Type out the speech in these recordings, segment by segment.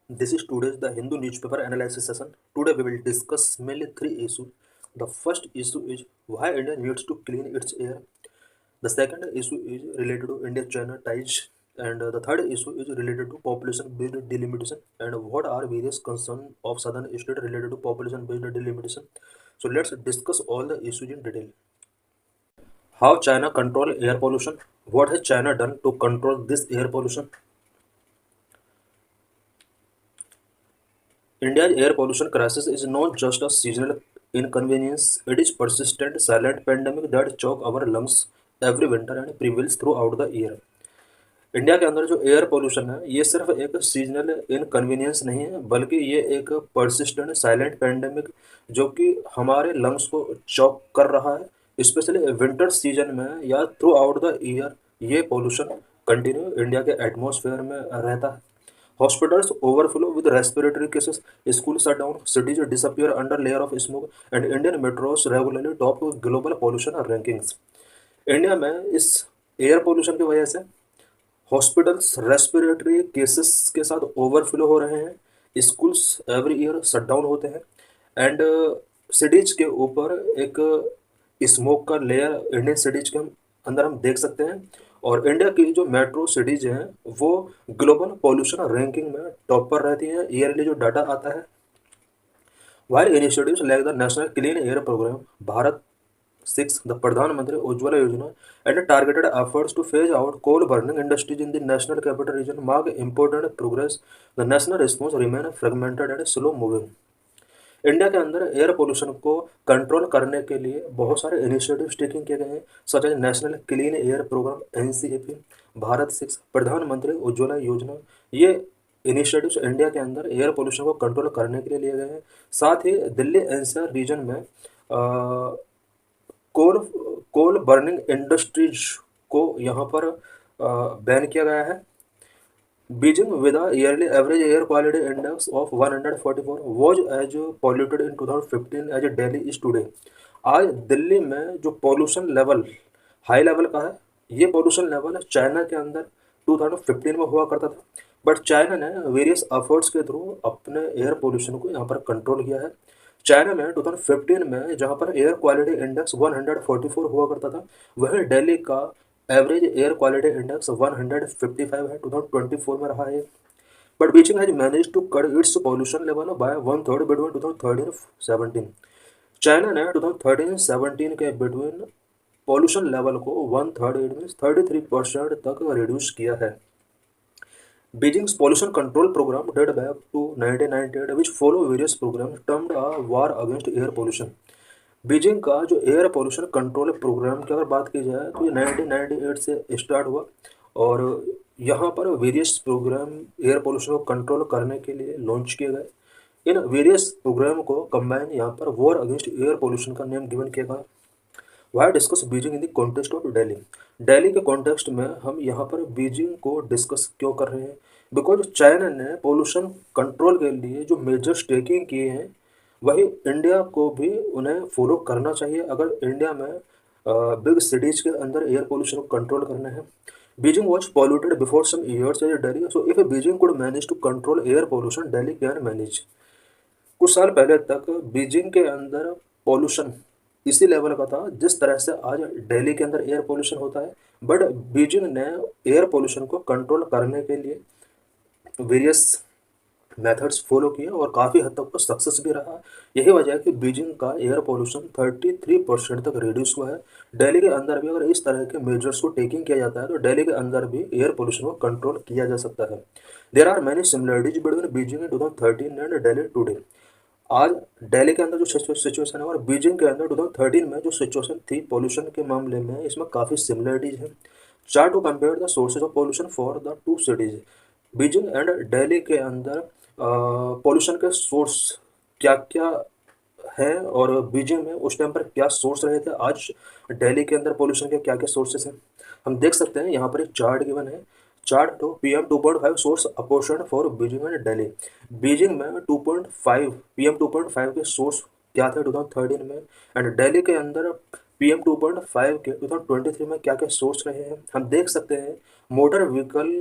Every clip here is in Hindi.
This is today's the Hindu newspaper analysis session. Today we will discuss mainly three issues. The first issue is why India needs to clean its air. The second issue is related to India-China ties, and the third issue is related to population-based delimitation and what are various concerns of southern state related to population-based delimitation. So let's discuss all the issues in detail. How China control air pollution? What has China done to control this air pollution? India's air pollution crisis is not just a seasonal inconvenience, it is persistent, silent pandemic that choke our lungs every winter and prevails throughout the year. India के अंदर जो एयर पोल्यूशन है ये सिर्फ एक सीजनल इनकन्वीनियंस नहीं है बल्कि ये एक परसिस्टेंट साइलेंट पैंडेमिक जो कि हमारे लंग्स को चॉक कर रहा है स्पेशली विंटर सीजन में या थ्रू आउट द ईयर ये पोल्यूशन कंटिन्यू इंडिया के एटमॉस्फेयर में रहता है hospitals overflow with respiratory cases school shut down cities disappear under layer of smoke and Indian metros regularly top global pollution rankings India में इस एयर पोल्यूशन की वजह से हॉस्पिटल्स रेस्पिरेटरी केसेस के साथ ओवरफ्लो हो रहे हैं schools every year shut down होते हैं एंड सिटीज के ऊपर एक स्मोक का लेयर इंडियन सिटीज के अंदर हम देख सकते हैं और इंडिया की जो मेट्रो सिटीज हैं वो ग्लोबल पॉल्यूशन रैंकिंग में टॉप पर रहती हैं ईयरली जो डाटा आता है while initiatives like the National Clean Air Program, Bharat 6, the Pradhan Mantri Ujjwala Yojana, and targeted efforts to phase out coal burning industries in the national capital region mark important progress, the national response remains fragmented and slow moving. India के अंदर एयर पोल्यूशन को कंट्रोल करने के लिए बहुत सारे इनिशिएटिव्स टेकिंग किए गए हैं such as national clean air programme NCAP Bharat 6 प्रधानमंत्री उज्ज्वला योजना ये इनिशिएटिव्स इंडिया के अंदर एयर पोल्यूशन को कंट्रोल करने के लिए लिए गए हैं साथ ही दिल्ली एनसीआर रीजन में कोल कोल बर्निंग इंडस्ट्रीज को यहाँ पर बैन किया गया है Beijing, with a yearly average air quality index of 144, was as polluted in 2015 as Delhi is today. आज दिल्ली में जो पॉल्यूशन लेवल हाई लेवल का है ये पॉल्यूशन लेवल चाइना के अंदर 2015 में हुआ करता था बट चाइना ने वेरियस एफर्ट्स के थ्रू अपने एयर पॉल्यूशन को यहाँ पर कंट्रोल किया है चाइना में 2015 में जहाँ पर एयर क्वालिटी इंडेक्स 144 हुआ करता था वहीं दिल्ली का एवरेज एयर क्वालिटी इंडेक्स 155 है 2024 में रहा है but Beijing has managed to cut its pollution level by one third between 2013-17 China ने 2013-17 के बिटवीन पॉल्यूशन लेवल को वन थर्ड इट मीन 33% तक रिड्यूस किया है Beijing's pollution control program dated back to 1998, which follow various programs termed a war against air pollution. Beijing का जो एयर पोल्यूशन कंट्रोल प्रोग्राम की अगर बात की जाए तो ये 1998 से स्टार्ट हुआ और यहाँ पर वेरियस प्रोग्राम एयर पोल्यूशन को कंट्रोल करने के लिए लॉन्च किए गए इन वेरियस प्रोग्राम को कंबाइन यहाँ पर वॉर अगेंस्ट एयर पोल्यूशन का नेम गिवन किया गया why discuss Beijing in the context of Delhi Delhi के कॉन्टेक्स्ट में हम यहाँ पर बीजिंग को डिस्कस क्यों कर रहे हैं बिकॉज चाइना ने पोल्यूशन कंट्रोल के लिए जो मेजर्स टेकिंग किए हैं वही इंडिया को भी उन्हें फॉलो करना चाहिए अगर इंडिया में बिग सिटीज के अंदर एयर पोल्यूशन को कंट्रोल करना है Beijing was polluted before some years as Delhi so if Beijing could manage to control air pollution Delhi can manage कुछ साल पहले तक बीजिंग के अंदर पॉल्यूशन इसी लेवल का था जिस तरह से आज दिल्ली के अंदर एयर पोल्यूशन होता है बट बीजिंग ने एयर पोल्यूशन को कंट्रोल करने के लिए वेरियस मेथड्स फॉलो किए और काफ़ी हद तक तो सक्सेस भी रहा यही वजह है कि बीजिंग का एयर पोल्यूशन 33% तक रिड्यूस हुआ है दिल्ली के अंदर भी अगर इस तरह के मेजर्स को टेकिंग किया जाता है तो दिल्ली के अंदर भी एयर पोल्यूशन को कंट्रोल किया जा सकता है there are many similarities between Beijing in 2013 and Delhi today आज दिल्ली के अंदर जो सिचुएशन है और बीजिंग के अंदर 2013 में जो सिचुएशन थी पोल्यूशन के मामले में इसमें काफ़ी सिमिलरिटीज हैं चार to compare the sources of pollution for the two cities Beijing and Delhi के अंदर पोल्यूशन के सोर्स क्या क्या है और बीजिंग में उस टाइम पर क्या सोर्स रहे थे आज दिल्ली के अंदर पोल्यूशन के क्या क्या सोर्सेज हैं हम देख सकते हैं यहाँ पर एक चार्ट गिवन है चार्ट तो PM 2.5 source apportion for Beijing and Delhi Beijing में 2.5 PM 2.5 के सोर्स क्या थे 2013 में एंड दिल्ली के अंदर PM 2.5 के 2023 में क्या क्या सोर्स रहे हैं हम देख सकते हैं मोटर व्हीकल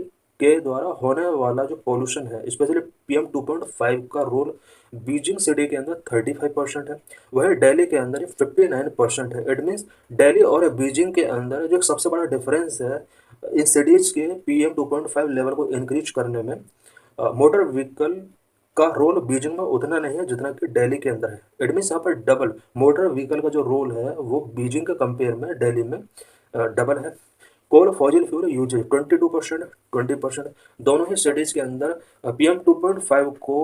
के द्वारा होने वाला जो पोल्यूशन है, स्पेशली PM 2.5 का रोल बीजिंग सिटी के अंदर 35% है, वहीं दिल्ली के अंदर 59% है। इट मीन्स दिल्ली और बीजिंग के अंदर जो सबसे बड़ा डिफरेंस है इन सिटीज के PM 2.5 लेवल को इंक्रीज करने में, मोटर व्हीकल का रोल बीजिंग में उतना नहीं है जितना कि दिल्ली के अंदर है। इट मीन्स यहाँ पर डबल मोटर व्हीकल का जो रोल है वो बीजिंग के कंपेयर में दिल्ली में डबल है। कोल फॉजिल फ्यूल यूजेज 22%, 20%, दोनों ही सिटीज़ के अंदर PM 2.5 को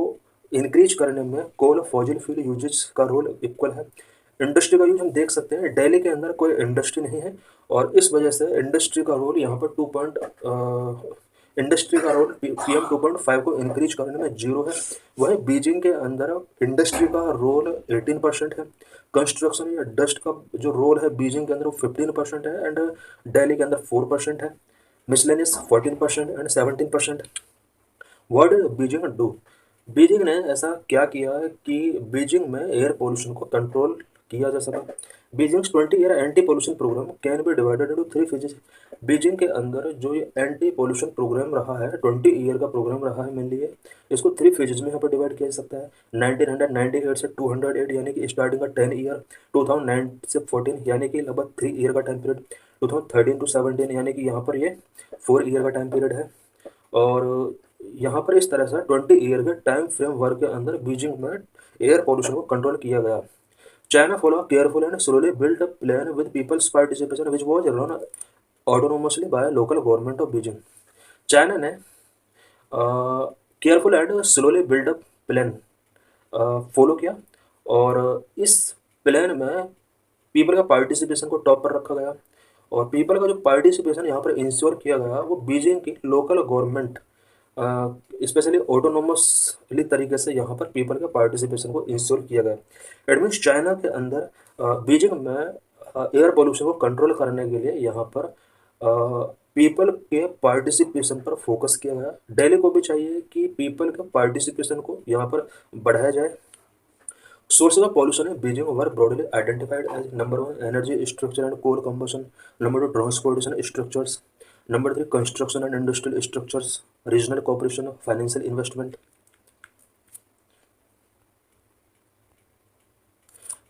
इंक्रीज करने में कोल फॉजिल फ्यूल यूजेज का रोल इक्वल है। इंडस्ट्री का यूज हम देख सकते हैं, दिल्ली के अंदर कोई इंडस्ट्री नहीं है और इस वजह से इंडस्ट्री का रोल यहाँ पर इंडस्ट्री का रोल PM 2.5 को इंक्रीज करने में 0 है। वहीं बीजिंग के अंदर इंडस्ट्री का रोल 18% है। कंस्ट्रक्शन या डस्ट का जो रोल है बीजिंग के अंदर वो 15% है एंड दिल्ली के अंदर 4% है। Miscellaneous 14% and 17%। What did Beijing do? Beijing ने ऐसा क्या किया है कि बीजिंग में एयर पोल्यूशन को कंट्रोल किया जा सका। Beijing's 20 year anti pollution programme can be divided into 3 phases. Beijing के अंदर जो ये एंटी पोल्यूशन प्रोग्राम रहा है 20 ईयर का प्रोग्राम रहा है मेनली ये, इसको 3 फेजेस में यहाँ पर डिवाइड किया जा सकता है। 1998 से 208 यानी कि स्टार्टिंग का 10 ईयर, 2009 से 14 यानी कि लगभग 3 ईयर का टाइम पीरियड, 2013 to 17 यानी कि यहाँ पर ये 4 ईयर का टाइम पीरियड है। और यहाँ पर इस तरह से 20 ईयर के टाइम फ्रेम वर्क के अंदर बीजिंग में एयर पोल्यूशन को कंट्रोल किया गया। China follow careful and slowly built a plan with people's participation which was run autonomously by local government of Beijing. China ने careful and slowly build up plan follow किया और इस प्लान में पीपल का पार्टिसिपेशन को टॉप पर रखा गया और पीपल का जो पार्टिसिपेशन यहाँ पर इंश्योर किया गया वो बीजिंग की लोकल गवर्नमेंट स्पेशली ऑटोनोमसली तरीके से यहाँ पर पीपल के पार्टिसिपेशन को इंश्योर किया गया। इट मीन्स चाइना के अंदर बीजिंग में एयर पोल्यूशन को कंट्रोल करने के लिए यहाँ पर पीपल के पार्टिसिपेशन पर फोकस किया गया। दिल्ली को भी चाहिए कि पीपल के पार्टिसिपेशन को यहाँ पर बढ़ाया जाए। Sources of pollution in Beijing were broadly identified as number 1 energy structure and coal combustion, number 2 transportation structures, number 3 construction and industrial structures, regional cooperation, financial investment.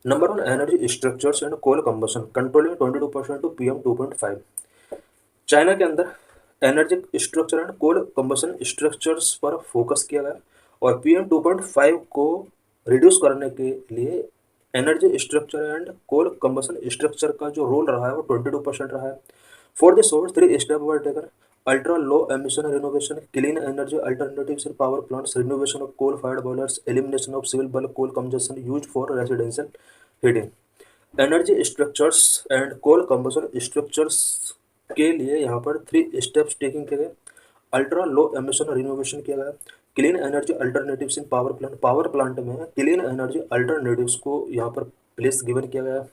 Number 1 energy structures and coal combustion controlling 22% to PM 2.5. China के अंदर energy structure and coal combustion structures पर फोकस किया गया और PM 2.5 को रिड्यूस करने के लिए energy structure and coal combustion structure का जो रोल रहा है वो 22% रहा है। For the source 3 step were taken: ultra low emission renovation, clean energy alternatives in power plants, renovation of coal fired boilers, elimination of civil bulk coal consumption use for residential heating. Energy structures and coal combustion structures के लिए यहाँ पर 3 स्टेप्स टेकिंग किए गए। अल्ट्रा लो एमिशन रिनोवेशन किया गया, clean energy alternatives in power plant में क्लीन एनर्जी अल्टरनेटिव्स को यहाँ पर प्लेस गिवन किया गया।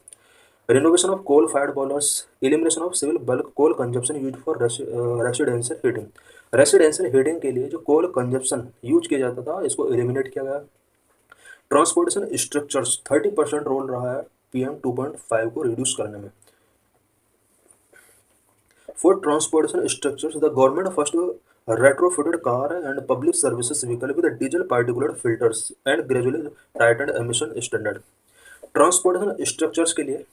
Renovation of coal fired boilers, elimination of civil bulk coal consumption use for residential heating. Residential heating के लिए जो कोल कंजप्शन यूज किया जाता था इसको एलिमिनेट किया गया। ट्रांसपोर्टेशन स्ट्रक्चर्स 30% रोल रहा है PM 2.5 को रिड्यूस करने में। For transportation structures, the government first retrofitted car and public services vehicle with diesel particulate filters and gradually tightened emission standard. Transportation structures के लिए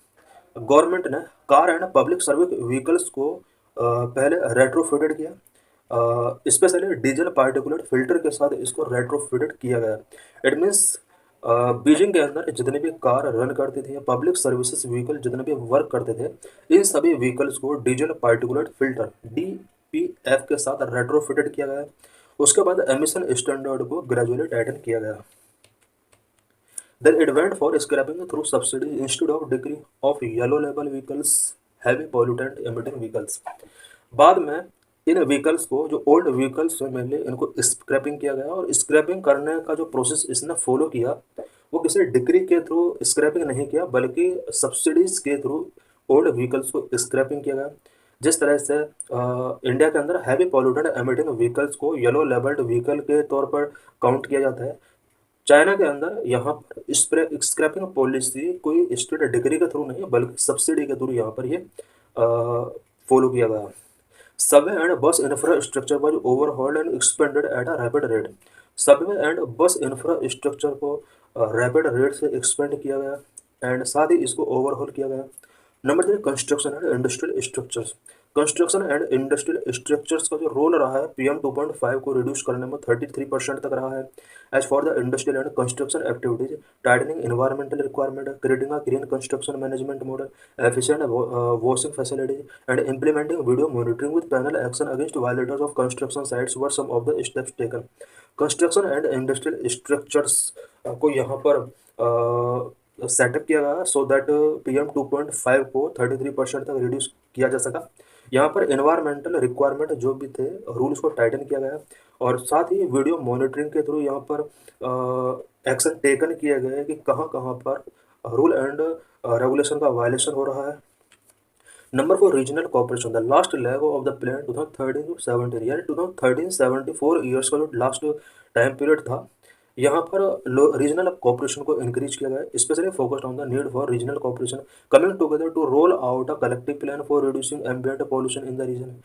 गवर्नमेंट ने car and public service vehicles को पहले रेट्रोफिटेड किया, स्पेशली डीजल पार्टिकुलेट फिल्टर के साथ इसको रेट्रोफिटेड किया गया। इट मीन्स बीजिंग के अंदर जितने भी कार रन करते थे या पब्लिक सर्विसेज व्हीकल जितने भी वर्क करते थे इन सभी व्हीकल्स को डीजल पार्टिकुलेट फिल्टर DPF के साथ रेट्रोफिटेड किया गया। उसके बाद एमिशन स्टैंडर्ड को ग्रेजुअली टाइटन किया गया। Then it went for scrapping through subsidy instead of degree of yellow label vehicles, heavy pollutant emitting vehicles. बाद में इन व्हीकल्स को जो ओल्ड व्हीकल्स हैं मेनली इनको स्क्रैपिंग किया गया और स्क्रैपिंग करने का जो प्रोसेस इसने फॉलो किया वो किसी डिग्री के थ्रू स्क्रैपिंग नहीं किया बल्कि सब्सिडीज के थ्रू ओल्ड व्हीकल्स को स्क्रैपिंग किया गया। जिस तरह से इंडिया के अंदर हैवी पॉल्यूटेंट एमिटिंग व्हीकल्स को येलो लेबल्ड व्हीकल के तौर पर काउंट किया जाता है, चाइना के अंदर यहाँ पर स्क्रैपिंग पॉलिसी कोई स्टेट डिग्री के थ्रू नहीं बल्कि सब्सिडी के थ्रू यहाँ पर ये फॉलो किया गया। Subway and bus infrastructure was overhauled and expanded at a rapid rate. Subway and बस इंफ्रास्ट्रक्चर को रैपिड रेट से एक्सपेंड किया गया एंड साथ ही इसको ओवरहॉल किया गया। Number 3, construction and industrial structures. Construction and industrial structures का जो रोल रहा है PM 2.5 को रिड्यूस करने में 33% तक रहा है। As for the industrial and construction activities, tightening environmental requirement, creating a green construction management model, efficient washing facilities, and implementing video monitoring with panel action against violators of construction sites were some of the steps taken. Construction and industrial structures को यहाँ पर सेटअप किया गया सो दैट PM 2.5 को 33% तक रिड्यूस किया जा सका। यहाँ पर एनवायरमेंटल रिक्वायरमेंट जो भी थे रूल्स को टाइटन किया गया और साथ ही वीडियो मॉनिटरिंग के थ्रू यहाँ पर एक्शन टेकन किया गया है कि कहाँ कहाँ पर रूल एंड रेगुलेशन का वायलेशन हो रहा है। Number 4, regional cooperation. The last leg of the plan 2013 to 17 यानी 2013-74 ईयर्स का जो लास्ट टाइम पीरियड था, यहाँ पर रीजनल कॉपरेशन को इंक्रीज किया गया, specially focused on the need for regional cooperation coming together to roll out a collective plan for reducing ambient pollution in the region.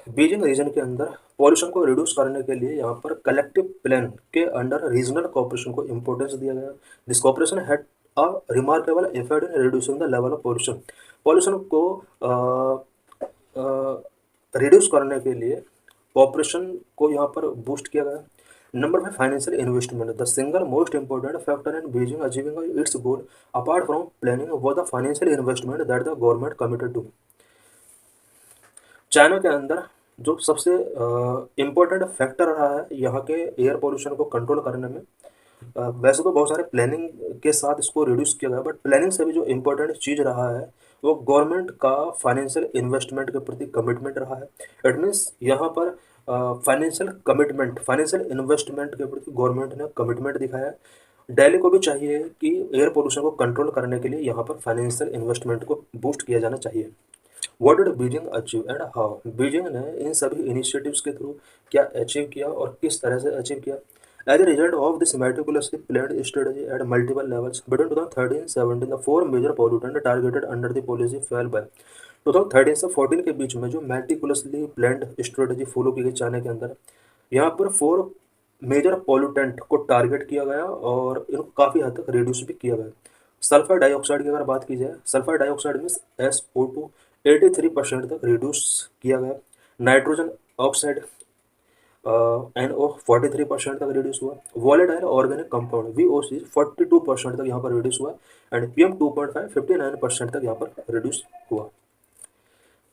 Beijing region के अंदर पॉल्यूशन को रिड्यूस करने के लिए यहाँ पर कलेक्टिव प्लान के अंडर रीजनल कॉपरेशन को इम्पोर्टेंस दिया गया। This cooperation had a remarkable effect in reducing the level of pollution. Pollution को रिड्यूस करने के लिए कॉपरेशन को यहाँ पर बूस्ट किया गया। Number 5, financial investment. The single most important factor in Beijing achieving its goal apart from planning was the financial investment that the government committed to. China के अंदर जो सबसे इम्पोर्टेंट फैक्टर रहा है यहाँ के एयर पोल्यूशन को कंट्रोल करने में, वैसे तो बहुत सारे प्लानिंग के साथ इसको रिड्यूस किया गया, बट प्लानिंग से भी जो इम्पोर्टेंट चीज़ रहा है वो गवर्नमेंट का फाइनेंशियल इन्वेस्टमेंट के प्रति कमिटमेंट रहा है। इट मीन्स यहाँ पर फाइनेंशियल कमिटमेंट, फाइनेंशियल इन्वेस्टमेंट के प्रति गवर्नमेंट ने कमिटमेंट दिखाया है। दिल्ली को भी चाहिए कि एयर पोल्यूशन को कंट्रोल करने के लिए यहाँ पर फाइनेंशियल इन्वेस्टमेंट को बूस्ट किया जाना चाहिए। What did Beijing achieve and how? Beijing ने इन सभी इनिशिएटिव्स के थ्रू क्या अचीव किया और किस तरह से अचीव किया? As a result of this meticulously planned strategy at multiple levels, between 2013-17, the four major pollutants targeted under the policy fell by 2013 से 14 के बीच में जो मेटिकुलसली प्लान्ड स्ट्रेटजी फॉलो की गई चाइना के अंदर, यहाँ पर 4 मेजर पॉल्यूटेंट को टारगेट किया गया और इनको काफ़ी हद तक रिड्यूस भी किया गया। सल्फर डाइऑक्साइड की अगर बात की जाए, सल्फर डाइऑक्साइड मीन्स SO2 83% तक रिड्यूस किया गया। नाइट्रोजन ऑक्साइड NO 43% तक रिड्यूस हुआ। वॉलेटाइल ऑर्गेनिक कंपाउंड VOC 42% तक यहाँ पर रिड्यूस हुआ एंड PM 2.5 59% तक यहाँ पर रिड्यूस हुआ।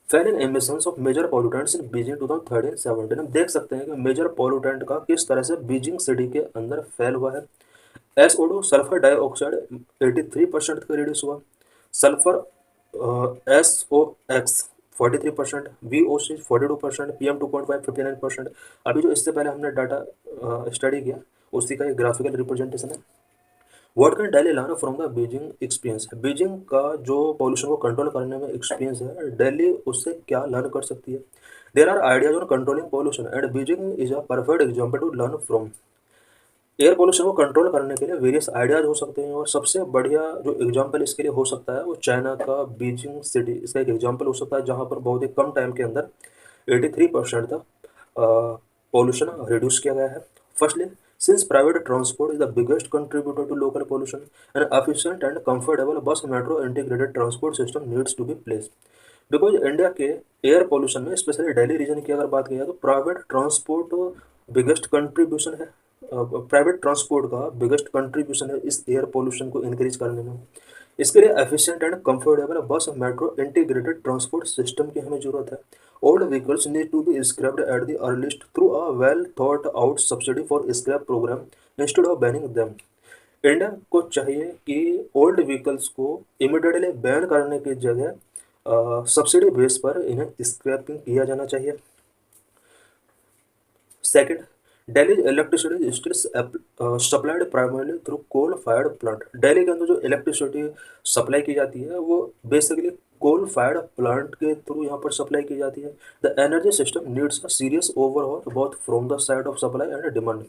Fell in emissions of major pollutants in Beijing 2013-17। हम देख सकते हैं कि मेजर पॉल्यूटेंट का किस तरह से बीजिंग सिटी के अंदर फेल हुआ है। SO2 सल्फर डाइऑक्साइड 83% तक रिड्यूस हुआ। Sulphur SOX 43%, VOC 42%, PM 2.5 59%। अभी जो इससे पहले हमने डाटा स्टडी किया उसी का एक ग्राफिकल रिप्रेजेंटेशन है। What can Delhi learn from the Beijing experience? Beijing का जो पॉल्यूशन को कंट्रोल करने में एक्सपीरियंस है, दिल्ली उससे क्या लर्न कर सकती है? There are ideas on controlling pollution and Beijing is a perfect example to learn from. Air pollution को कंट्रोल करने के लिए वेरियस आइडियाज हो सकते हैं और सबसे बढ़िया जो एग्जांपल इसके लिए हो सकता है वो चाइना का बीजिंग सिटी इसका एक एग्जांपल हो सकता है, जहां पर बहुत ही कम टाइम के अंदर 83% तक पोल्यूशन रिड्यूस किया गया है। Firstly, since private transport is the biggest contributor to local pollution, an efficient and comfortable bus metro integrated transport system needs to be place. Because India के एयर पोल्यूशन में स्पेशली दिल्ली रीजन की अगर बात की जाए तो प्राइवेट ट्रांसपोर्ट बिगेस्ट कंट्रीब्यूशन है, प्राइवेट ट्रांसपोर्ट का बिगेस्ट कंट्रीब्यूशन है इस एयर पोल्यूशन को इंक्रीज करने में। इसके लिए efficient and comfortable bus metro integrated transport system की हमें जरूरत है। Old vehicles need to be scrapped at the earliest through a well thought out subsidy for scrap program instead of banning them. India को चाहिए कि ओल्ड व्हीकल्स को इमीडिएटली बैन करने की जगह सब्सिडी बेस पर इन्हें स्क्रैपिंग किया जाना चाहिए। Second, Delhi electricity still supplied primarily through coal fired plant. Delhi के अंदर जो इलेक्ट्रिसिटी सप्लाई की जाती है वो बेसिकली कोल फायर्ड प्लांट के थ्रू यहाँ पर सप्लाई की जाती है। The energy system needs a serious overhaul both from the side of supply and demand.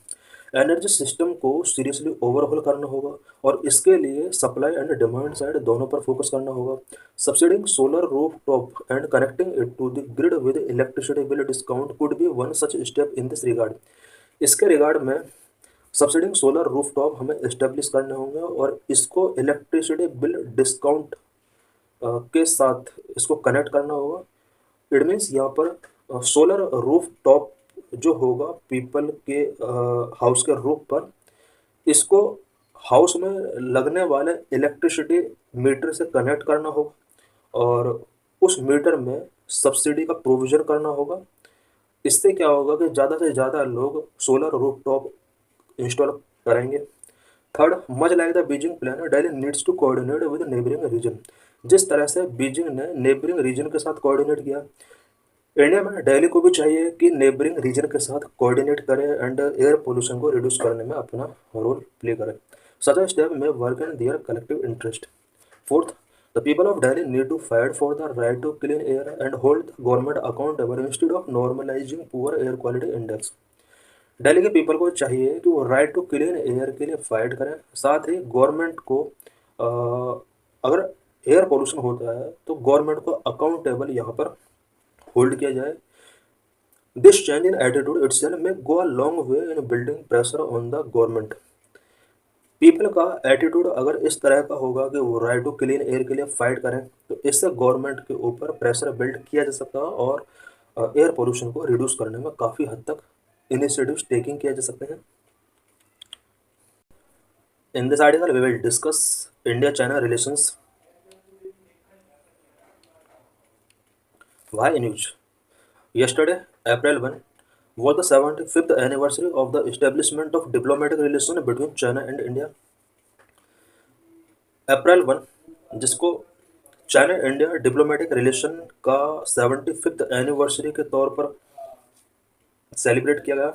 Energy system को सीरियसली ओवरहॉल करना होगा और इसके लिए सप्लाई एंड डिमांड साइड दोनों पर फोकस करना होगा। Subsiding solar roof top and connecting it to the grid with electricity bill discount could be one such step in this regard. इसके रिगार्ड में सब्सिडिंग सोलर रूफ टॉप हमें इस्टेब्लिश करने होंगे और इसको इलेक्ट्रिसिटी बिल डिस्काउंट के साथ इसको कनेक्ट करना होगा। इट मीन्स यहाँ पर सोलर रूफ टॉप जो होगा पीपल के हाउस के रूफ पर, इसको हाउस में लगने वाले इलेक्ट्रिसिटी मीटर से कनेक्ट करना होगा और उस मीटर में सब्सिडी का प्रोविज़न करना होगा। इससे क्या होगा कि ज़्यादा से ज़्यादा लोग सोलर रूफ टॉप इंस्टॉल करेंगे। Third, much like the Beijing plan Delhi needs to coordinate with neighbouring region. जिस तरह से बीजिंग ने नेबरिंग रीजन के साथ कोऑर्डिनेट किया, इंडिया में दिल्ली को भी चाहिए कि नेबरिंग रीजन के साथ कोऑर्डिनेट करे एंड एयर पोल्यूशन को रिड्यूस करने में अपना रोल प्ले करे। सच a step may work in their collective interest. Fourth, the people of Delhi need to fight for the right to clean air and hold the government accountable instead of normalizing poor air quality index. Delhi के पीपल को चाहिए कि वो राइट टू क्लीन एयर के लिए फाइट करें, साथ ही गवर्नमेंट को अगर एयर पोल्यूशन होता है तो गवर्नमेंट को अकाउंटेबल यहाँ पर होल्ड किया जाए। This change in attitude itself may go a long way in building pressure on the government. People का एटीट्यूड अगर इस तरह का होगा कि वो राइट टू क्लीन एयर के लिए फाइट करें तो इससे गवर्नमेंट के ऊपर प्रेशर बिल्ड किया जा सकता है और एयर पोल्यूशन को रिड्यूस करने में काफ़ी हद तक इनिशिएटिव्स टेकिंग किया जा सकते हैं। In this article we will discuss India China relations. Why news yesterday April 1 was the 75th anniversary of the establishment of diplomatic relations between China and India। अप्रैल 1 जिसको चाइना इंडिया डिप्लोमेटिक रिलेशन का 75th एनिवर्सरी के तौर पर सेलिब्रेट किया गया।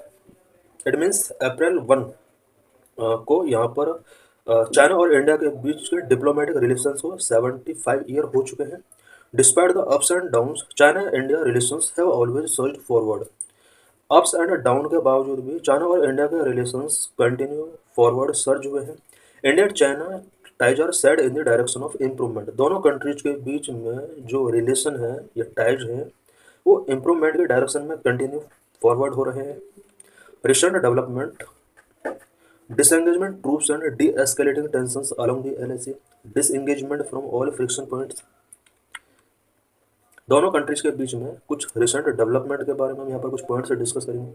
इट मीन्स अप्रैल 1 को यहाँ पर चाइना और इंडिया के बीच के डिप्लोमेटिक रिलेशंस को 75 ईयर हो चुके हैं। Despite the ups and downs, China India relations have always surged forward. Ups and down के बावजूद भी चाइना और इंडिया के रिलेशंस कंटिन्यू फॉरवर्ड सर्ज हुए हैं। India and China ties are said in the direction of improvement. दोनों कंट्रीज के बीच में जो रिलेशन है या टाइज हैं वो इम्प्रूवमेंट के डायरेक्शन में कंटिन्यू फॉरवर्ड हो रहे हैं। Recent development, disengagement troops and de-escalating tensions along the LAC, disengagement from all friction points। दोनों कंट्रीज के बीच में कुछ रिसेंट डेवलपमेंट के बारे में हम यहाँ पर कुछ पॉइंट्स डिस्कस करेंगे।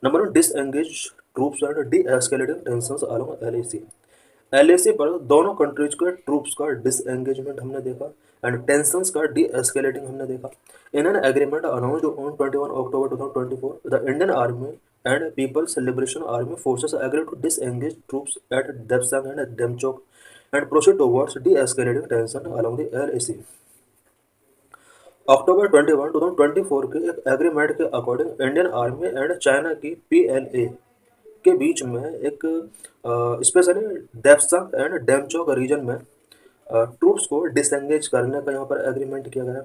Number 1, disengage troops and D-escalating tensions along LAC। LAC पर दोनों कंट्रीज के ट्रूप्स का डिसएंगेजमेंट हमने देखा एंड टेंशंस का डी-एस्केलेटिंग हमने देखा। In an agreement announced on 21 October 2024 the Indian army and People's Liberation Army forces agreed to disengage troops at Depsang and Demchok and proceed towards de-escalating tension along the LAC। अक्टूबर 21, 2024 के एक एग्रीमेंट के according Indian army and China की PLA के बीच में एक specially Depsang and Demchok region में ट्रूप्स को डिसएंगेज करने का यहाँ पर एग्रीमेंट किया गया।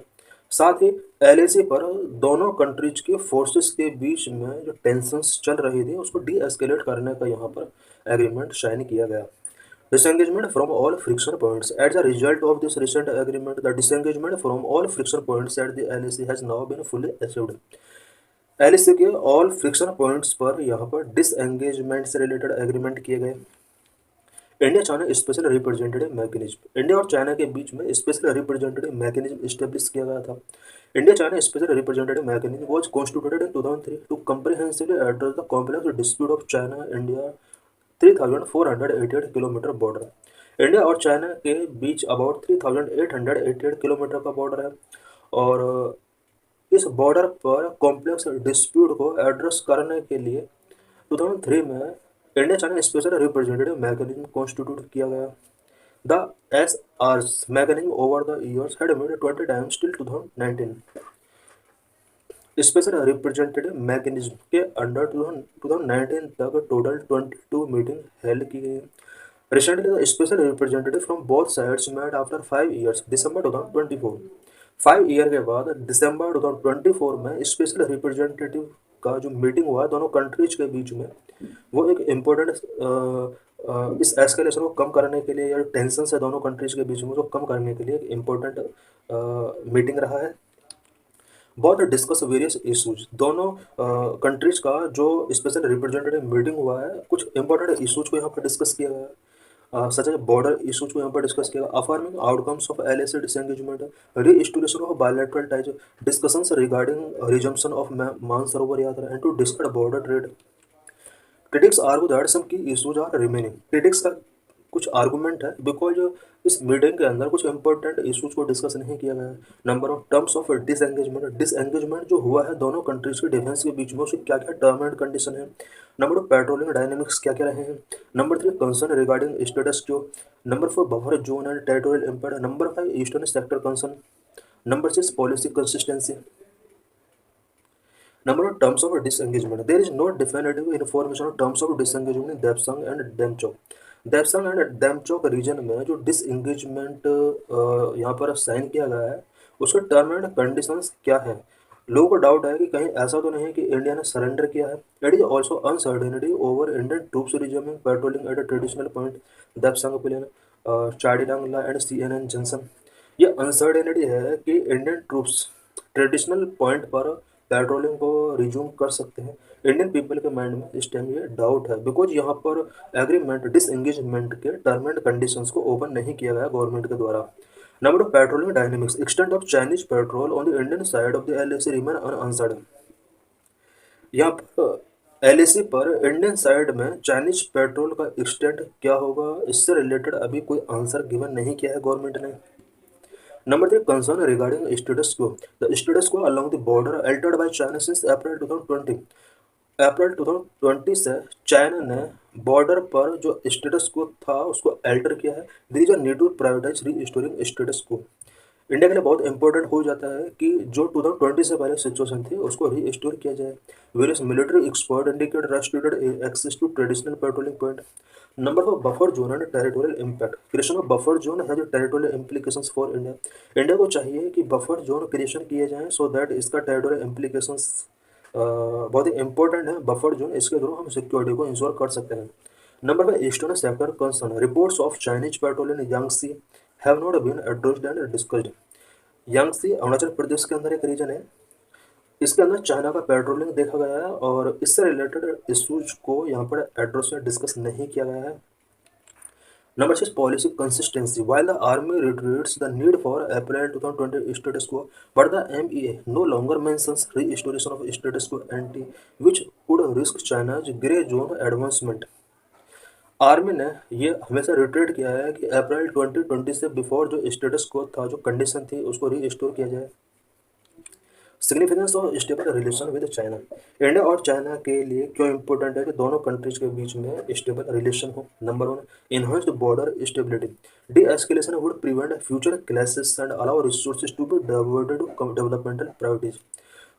साथ ही LAC पर दोनों कंट्रीज के फोर्सेस के बीच में जो टेंशंस चल रही थी उसको डी-एस्केलेट करने का यहाँ पर एग्रीमेंट साइन किया गया। Disengagement from all friction points, at the result of this recent agreement the disengagement from all friction points at the LAC has now been fully achieved. LAC के ऑल फ्रिक्शन पॉइंट्स पर यहाँ पर डिसएंगेजमेंट से रिलेटेड एग्रीमेंट किए गए। India China special representative mechanism, India और चाइना के बीच में स्पेशल रिप्रेजेंटेटिव मैकेनिज्म स्टेब्लिश किया गया था। India China special representative mechanism was constituted in 2003 to comprehensively address the complex dispute of China India 3488 kilometre border. India और चाइना के बीच अबाउट 3888 किलोमीटर का बॉर्डर है और इस बॉर्डर पर कॉम्प्लेक्स डिस्प्यूट को एड्रेस करने के लिए 2003 में India China special representative mechanism constitute किया गया। The SRs mechanism over the years had met 20 times till 2019। Special representative mechanism के अंडर 2019 तक टोटल 22 मीटिंग हेल्ड की गई। Recently the special representative from both sides met after 5 years December 2024। 5 year के बाद दिसंबर 2024 में स्पेशल रिप्रेजेंटेटिव का जो मीटिंग हुआ है दोनों कंट्रीज के बीच में, वो एक इम्पोर्टेंट इस एस्केलेशन को कम करने के लिए या टेंशन है दोनों कंट्रीज के बीच में उसको कम करने के लिए एक इम्पोर्टेंट मीटिंग रहा है। बहुत डिस्कस वेरियस इश्यूज, दोनों कंट्रीज का जो स्पेशल रिप्रेजेंटेटिव मीटिंग हुआ है कुछ इंपॉर्टेंट इश्यूज को यहाँ पर डिस्कस किया गया है, सच एज बॉर्डर इश्यूज को यहाँ पर डिस्कस किया गया, affirming outcomes of LAC disengagement, reinstallation of bilateral ties, discussions regarding resumption of Mansarovar Yatra and to discuss border trade. Critics argue that some की इश्यूज आर रिमेनिंग, क्रिटिक्स का कुछ आर्गूमेंट है बिकॉज इस मीटिंग के अंदर कुछ इंपॉर्टेंट इश्यूज को डिस्कस नहीं किया गया है। Number of terms of disengagement, disengagement जो हुआ है दोनों कंट्रीज के डिफेंस के बीच में उसके क्या क्या टर्म एंड कंडीशन है। नंबर ऑफ पेट्रोलिंग डायनेमिक्स क्या क्या रहे हैं। नंबर 3 कंसर्न रिगार्डिंग स्टेटस क्यो। Number 4 buffer zone and territorial impact. Number 5 eastern sector concern. Number 6 policy consistency. Number of terms of disengagement. There is no definitive information on terms of disengagement in Depsang and Demchok. Depsang and Demchok region में जो डिसएंगेजमेंट यहाँ पर साइन किया गया है उसके टर्म एंड कंडीशंस क्या है। लोगों को डाउट है कि कहीं ऐसा तो नहीं है कि इंडिया ने सरेंडर किया है। It is also uncertainty over Indian troops resuming patrolling at a traditional point Depsang plain Chardinglangla and CNN junction. ये अनसर्टेनिटी है कि इंडियन ट्रूप्स ट्रेडिशनल पॉइंट पर पेट्रोलिंग को रिज्यूम कर सकते हैं। इंडियन पीपल के माइंड में इस टाइम ये डाउट है बिकॉज यहाँ पर एग्रीमेंट डिसएंगेजमेंट के टर्म एंड कंडीशंस को ओपन नहीं किया गया गवर्नमेंट के द्वारा। Number of patrolling dynamics, extent of Chinese petrol on the Indian side of the LAC remain unanswered. यहाँ पर LAC पर इंडियन साइड में चाइनीज पेट्रोल का एक्सटेंट क्या होगा इससे रिलेटेड अभी कोई आंसर गिवन नहीं किया है गवर्नमेंट ने। Number 3 concern regarding status quo. The status quo along the border altered by China since April 2020. अप्रैल 2020 से चाइना ने बॉर्डर पर जो स्टेटस को था उसको अल्टर किया है। There is a need to prioritise restoring status quo. India के लिए बहुत इंपॉर्टेंट हो जाता है कि जो 2020 से पहले सिचुएशन थी उसको रीस्टोर किया जाए। Various military expert indicate restricted access to traditional patrolling point. Number four buffer zone and territorial impact, creation of buffer zone है जो territorial implications for India. India को चाहिए कि बफर जोन क्रिएशन किए जाएं सो दैट इसका टेरिटोरियल इम्प्लीकेशंस बहुत ही इंपॉर्टेंट है। बफर जोन इसके थ्रू हम सिक्योरिटी को इंश्योर कर सकते हैं। Number 5 eastern sector concern, reports of Chinese patrol in Yangtze have not been addressed and discussed. Yangtse Arunachal Pradesh के अंदर एक रीजन है, इसके अंदर चाइना का पेट्रोलिंग देखा गया है और इससे रिलेटेड इश्यूज को यहाँ पर एड्रेस में डिस्कस नहीं किया गया है। Number 6 policy consistency. While the army reiterates the need for April 2020 status quo, but the MEA no longer mentions restoration of status quo ante, which could risk China's grey zone advancement. Army ने ये हमेशा रिट्रेट किया है कि अप्रैल 2020 से बिफोर जो स्टेटस को था जो कंडीशन थी उसको रीस्टोर किया जाए। Significance of stable relation with China, India और चाइना के लिए क्यों इंपॉर्टेंट है कि दोनों कंट्रीज के बीच में स्टेबल रिलेशन हो। Number 1 enhanced border stability, de escalation would prevent future clashes and allow resources to be diverted to developmental priorities.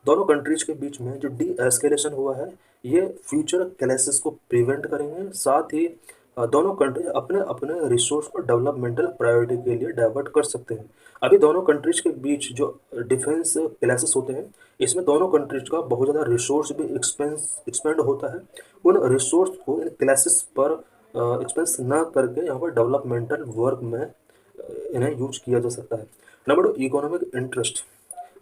दोनों कंट्रीज के बीच में जो डी एस्केलेशन हुआ है ये फ्यूचर क्लैशेस को प्रिवेंट करेंगे, साथ ही दोनों कंट्री अपने अपने रिसोर्स को डेवलपमेंटल प्रायोरिटी के लिए डाइवर्ट कर सकते हैं। अभी दोनों कंट्रीज के बीच जो डिफेंस क्लैशेस होते हैं इसमें दोनों कंट्रीज का बहुत ज़्यादा रिसोर्स भी एक्सपेंड होता है। उन रिसोर्स को इन क्लैशेस पर एक्सपेंस ना करके यहाँ पर डेवलपमेंटल वर्क में इन्हें यूज किया जा सकता है। Number 2 economic interest,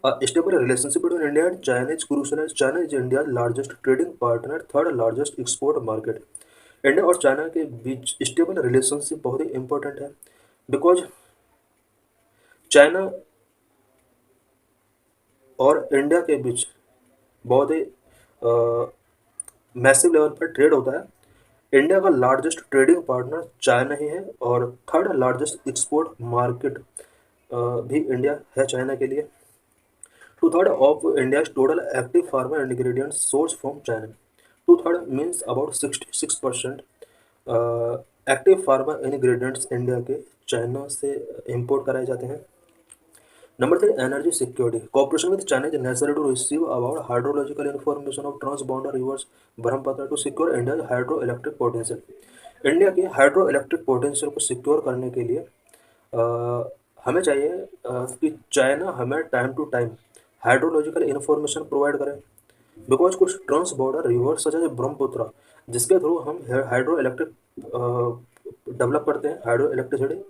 a stable relationship between India and China is crucial as China is India's largest trading partner, third largest export market. India और चाइना के बीच स्टेबल रिलेशनशिप बहुत ही इंपॉर्टेंट है बिकॉज चाइना और इंडिया के बीच बहुत ही मैसिव लेवल पर ट्रेड होता है। इंडिया का लार्जेस्ट ट्रेडिंग पार्टनर चाइना ही है और थर्ड लार्जेस्ट एक्सपोर्ट मार्केट भी इंडिया है चाइना के लिए। 2/3 of India's total active pharma ingredients sourced from China. 2/3 means about 66% active pharma ingredients India के चाइना से इंपोर्ट कराए जाते हैं। Number 3 energy security, cooperation with China is necessary to receive about hydrological information of transborder rivers Brahmaputra to secure India hydro electric potential. India के हाइड्रो इलेक्ट्रिक पोटेंशियल को सिक्योर करने के लिए हमें चाहिए कि चाइना हमें time to time hydrological information provide करें। बिकॉज कुछ transborder rivers such as Brahmaputra, जिसके थ्रू हम हाइड्रो इलेक्ट्रिक डेवलप करते हैं, हाइड्रो इलेक्ट्रिसिटी।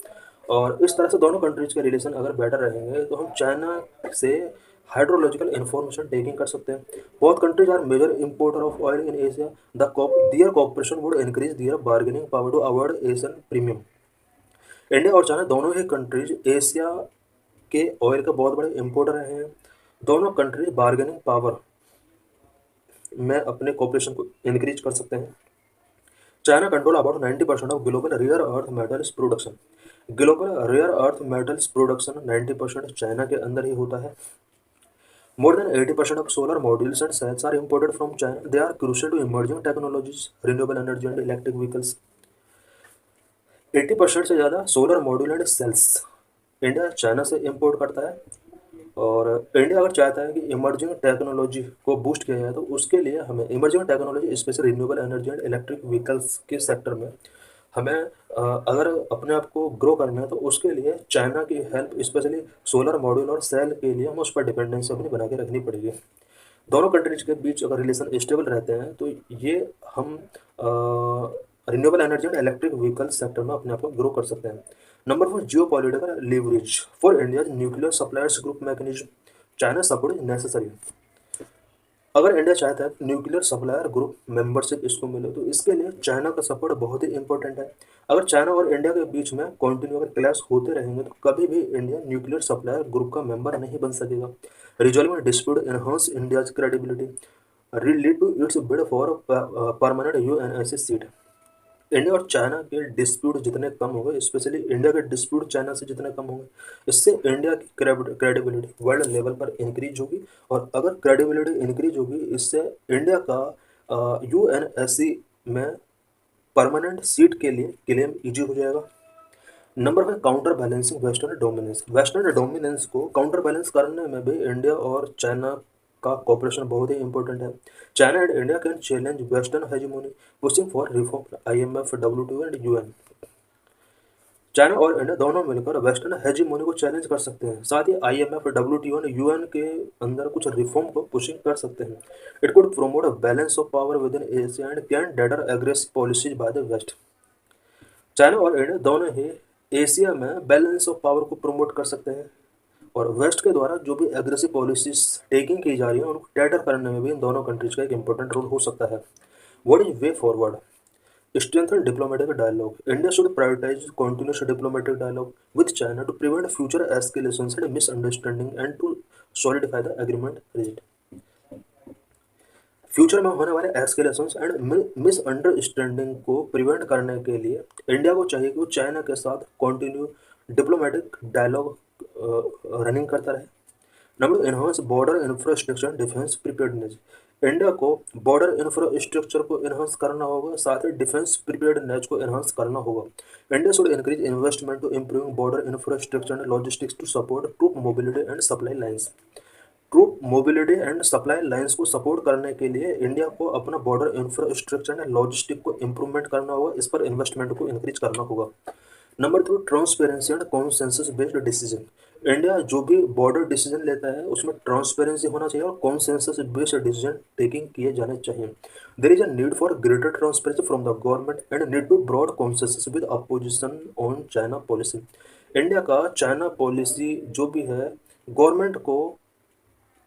और इस तरह से दोनों कंट्रीज के रिलेशन अगर बेटर रहेंगे तो हम चाइना से हाइड्रोलॉजिकल इंफॉर्मेशन टेकिंग कर सकते हैं। Both countries are major importer of oil in Asia, their cooperation would increase their bargaining power to avoid Asian premium. India और चाइना दोनों ही कंट्रीज एशिया के ऑयल के बहुत बड़े इंपोर्टर रहे हैं। दोनों कंट्री बार्गेनिंग पावर में अपने कॉपरेशन को इंक्रीज कर सकते हैं। China control about 90% of global rare earth metals production. Global rare earth metals production 90% China के अंदर ही होता है। More than 80% of solar modules and cells are imported from China. They are crucial to emerging technologies, renewable energy and electric vehicles. 80% से ज़्यादा solar module and cells India China से इंपोर्ट करता है। और इंडिया अगर चाहता है कि इमर्जिंग टेक्नोलॉजी को बूस्ट किया जाए तो उसके लिए हमें emerging technology specially renewable energy and electric vehicles के सेक्टर में हमें अगर अपने आप को ग्रो करना है तो उसके लिए चाइना की हेल्प, स्पेशली सोलर मॉड्यूल और सेल के लिए हम उस पर डिपेंडेंसी अपनी बना के रखनी पड़ेगी। दोनों कंट्रीज के बीच अगर रिलेशन स्टेबल रहते हैं तो ये हम renewable energy and electric vehicle sector में अपने आप को ग्रो कर सकते हैं। Number 4, Jio political leverage for India nuclear suppliers group mechanism. China support is necessary. अगर इंडिया चाहता है न्यूक्लियर सप्लायर ग्रुप मेंबरशिप इसको मिले तो इसके लिए चाइना का सपोर्ट बहुत ही इंपॉर्टेंट है। अगर चाइना और इंडिया के बीच में कंटिन्यू अगर क्लैश होते रहेंगे तो कभी भी इंडिया न्यूक्लियर सप्लायर ग्रुप का मेंबर नहीं बन सकेगा। Resolving dispute enhance India's credibility lead to its bid for permanent UNSC seat. India और चाइना के डिस्प्यूट जितने कम होंगे, स्पेशली इंडिया के डिस्प्यूट चाइना से जितने कम होंगे, इससे इंडिया की क्रेडिबिलिटी वर्ल्ड लेवल पर इंक्रीज होगी। और अगर क्रेडिबिलिटी इंक्रीज होगी इससे इंडिया का यूएनएससी में परमानेंट सीट के लिए क्लेम इजी हो जाएगा। Number 5, counterbalancing western dominance. Western dominance को काउंटर बैलेंस करने में भी इंडिया और चाइना का कॉपरेशन बहुत ही इंपॉर्टेंट है। China and India can challenge western hegemony pushing for reform IMF, WTO and UN. China और इंडिया दोनों मिलकर वेस्टर्न हेजेमोनी को चैलेंज कर सकते हैं, साथ ही आईएमएफ, डब्ल्यूटीओ एंड यूएन के अंदर कुछ रिफॉर्म को पुशिंग कर सकते हैं। It could promote a balance of power within Asia and can deter aggressive policies by the West. China और इंडिया दोनों ही एशिया में बैलेंस ऑफ पावर को प्रमोट कर सकते हैं और वेस्ट के द्वारा जो भी एग्रेसिव पॉलिसीज टेकिंग की जा रही है उनको टैटर करने में भी इन दोनों कंट्रीज का एक इंपॉर्टेंट रोल हो सकता है। What is way forward? Strengthen diplomatic dialogue. India should prioritize continuous diplomatic dialogue with China to prevent future escalations and misunderstanding and to solidify the agreement rigid. Future में होने वाले एस्केलेशंस एंड मिसअंडरस्टैंडिंग को प्रिवेंट करने के लिए इंडिया को चाहिए कि वो चाइना के साथ कंटिन्यू डिप्लोमेटिक डायलॉग रनिंग करता रहे। Number, enhance border infrastructure defence preparedness. India को बॉर्डर इंफ्रास्ट्रक्चर को इन्हांस करना होगा, साथ ही डिफेंस प्रिपेयर्डनेस को इन्हांस करना होगा। India should increase investment to improving border infrastructure and logistics to support troop mobility and supply lines. Troop mobility and supply lines को सपोर्ट करने के लिए इंडिया को अपना बॉर्डर इंफ्रास्ट्रक्चर एंड लॉजिस्टिक को इम्प्रूवमेंट करना होगा, इस पर इन्वेस्टमेंट को इंक्रीज करना होगा। Number 2, transparency and consensus based decision. India जो भी बॉर्डर डिसीजन लेता है उसमें ट्रांसपेरेंसी होना चाहिए और कॉन्सेंसस बेस्ड डिसीजन टेकिंग किए जाने चाहिए। There is a need for greater transparency from the government and need to broad consensus with opposition on China policy. India का चाइना पॉलिसी जो भी है, गवर्नमेंट को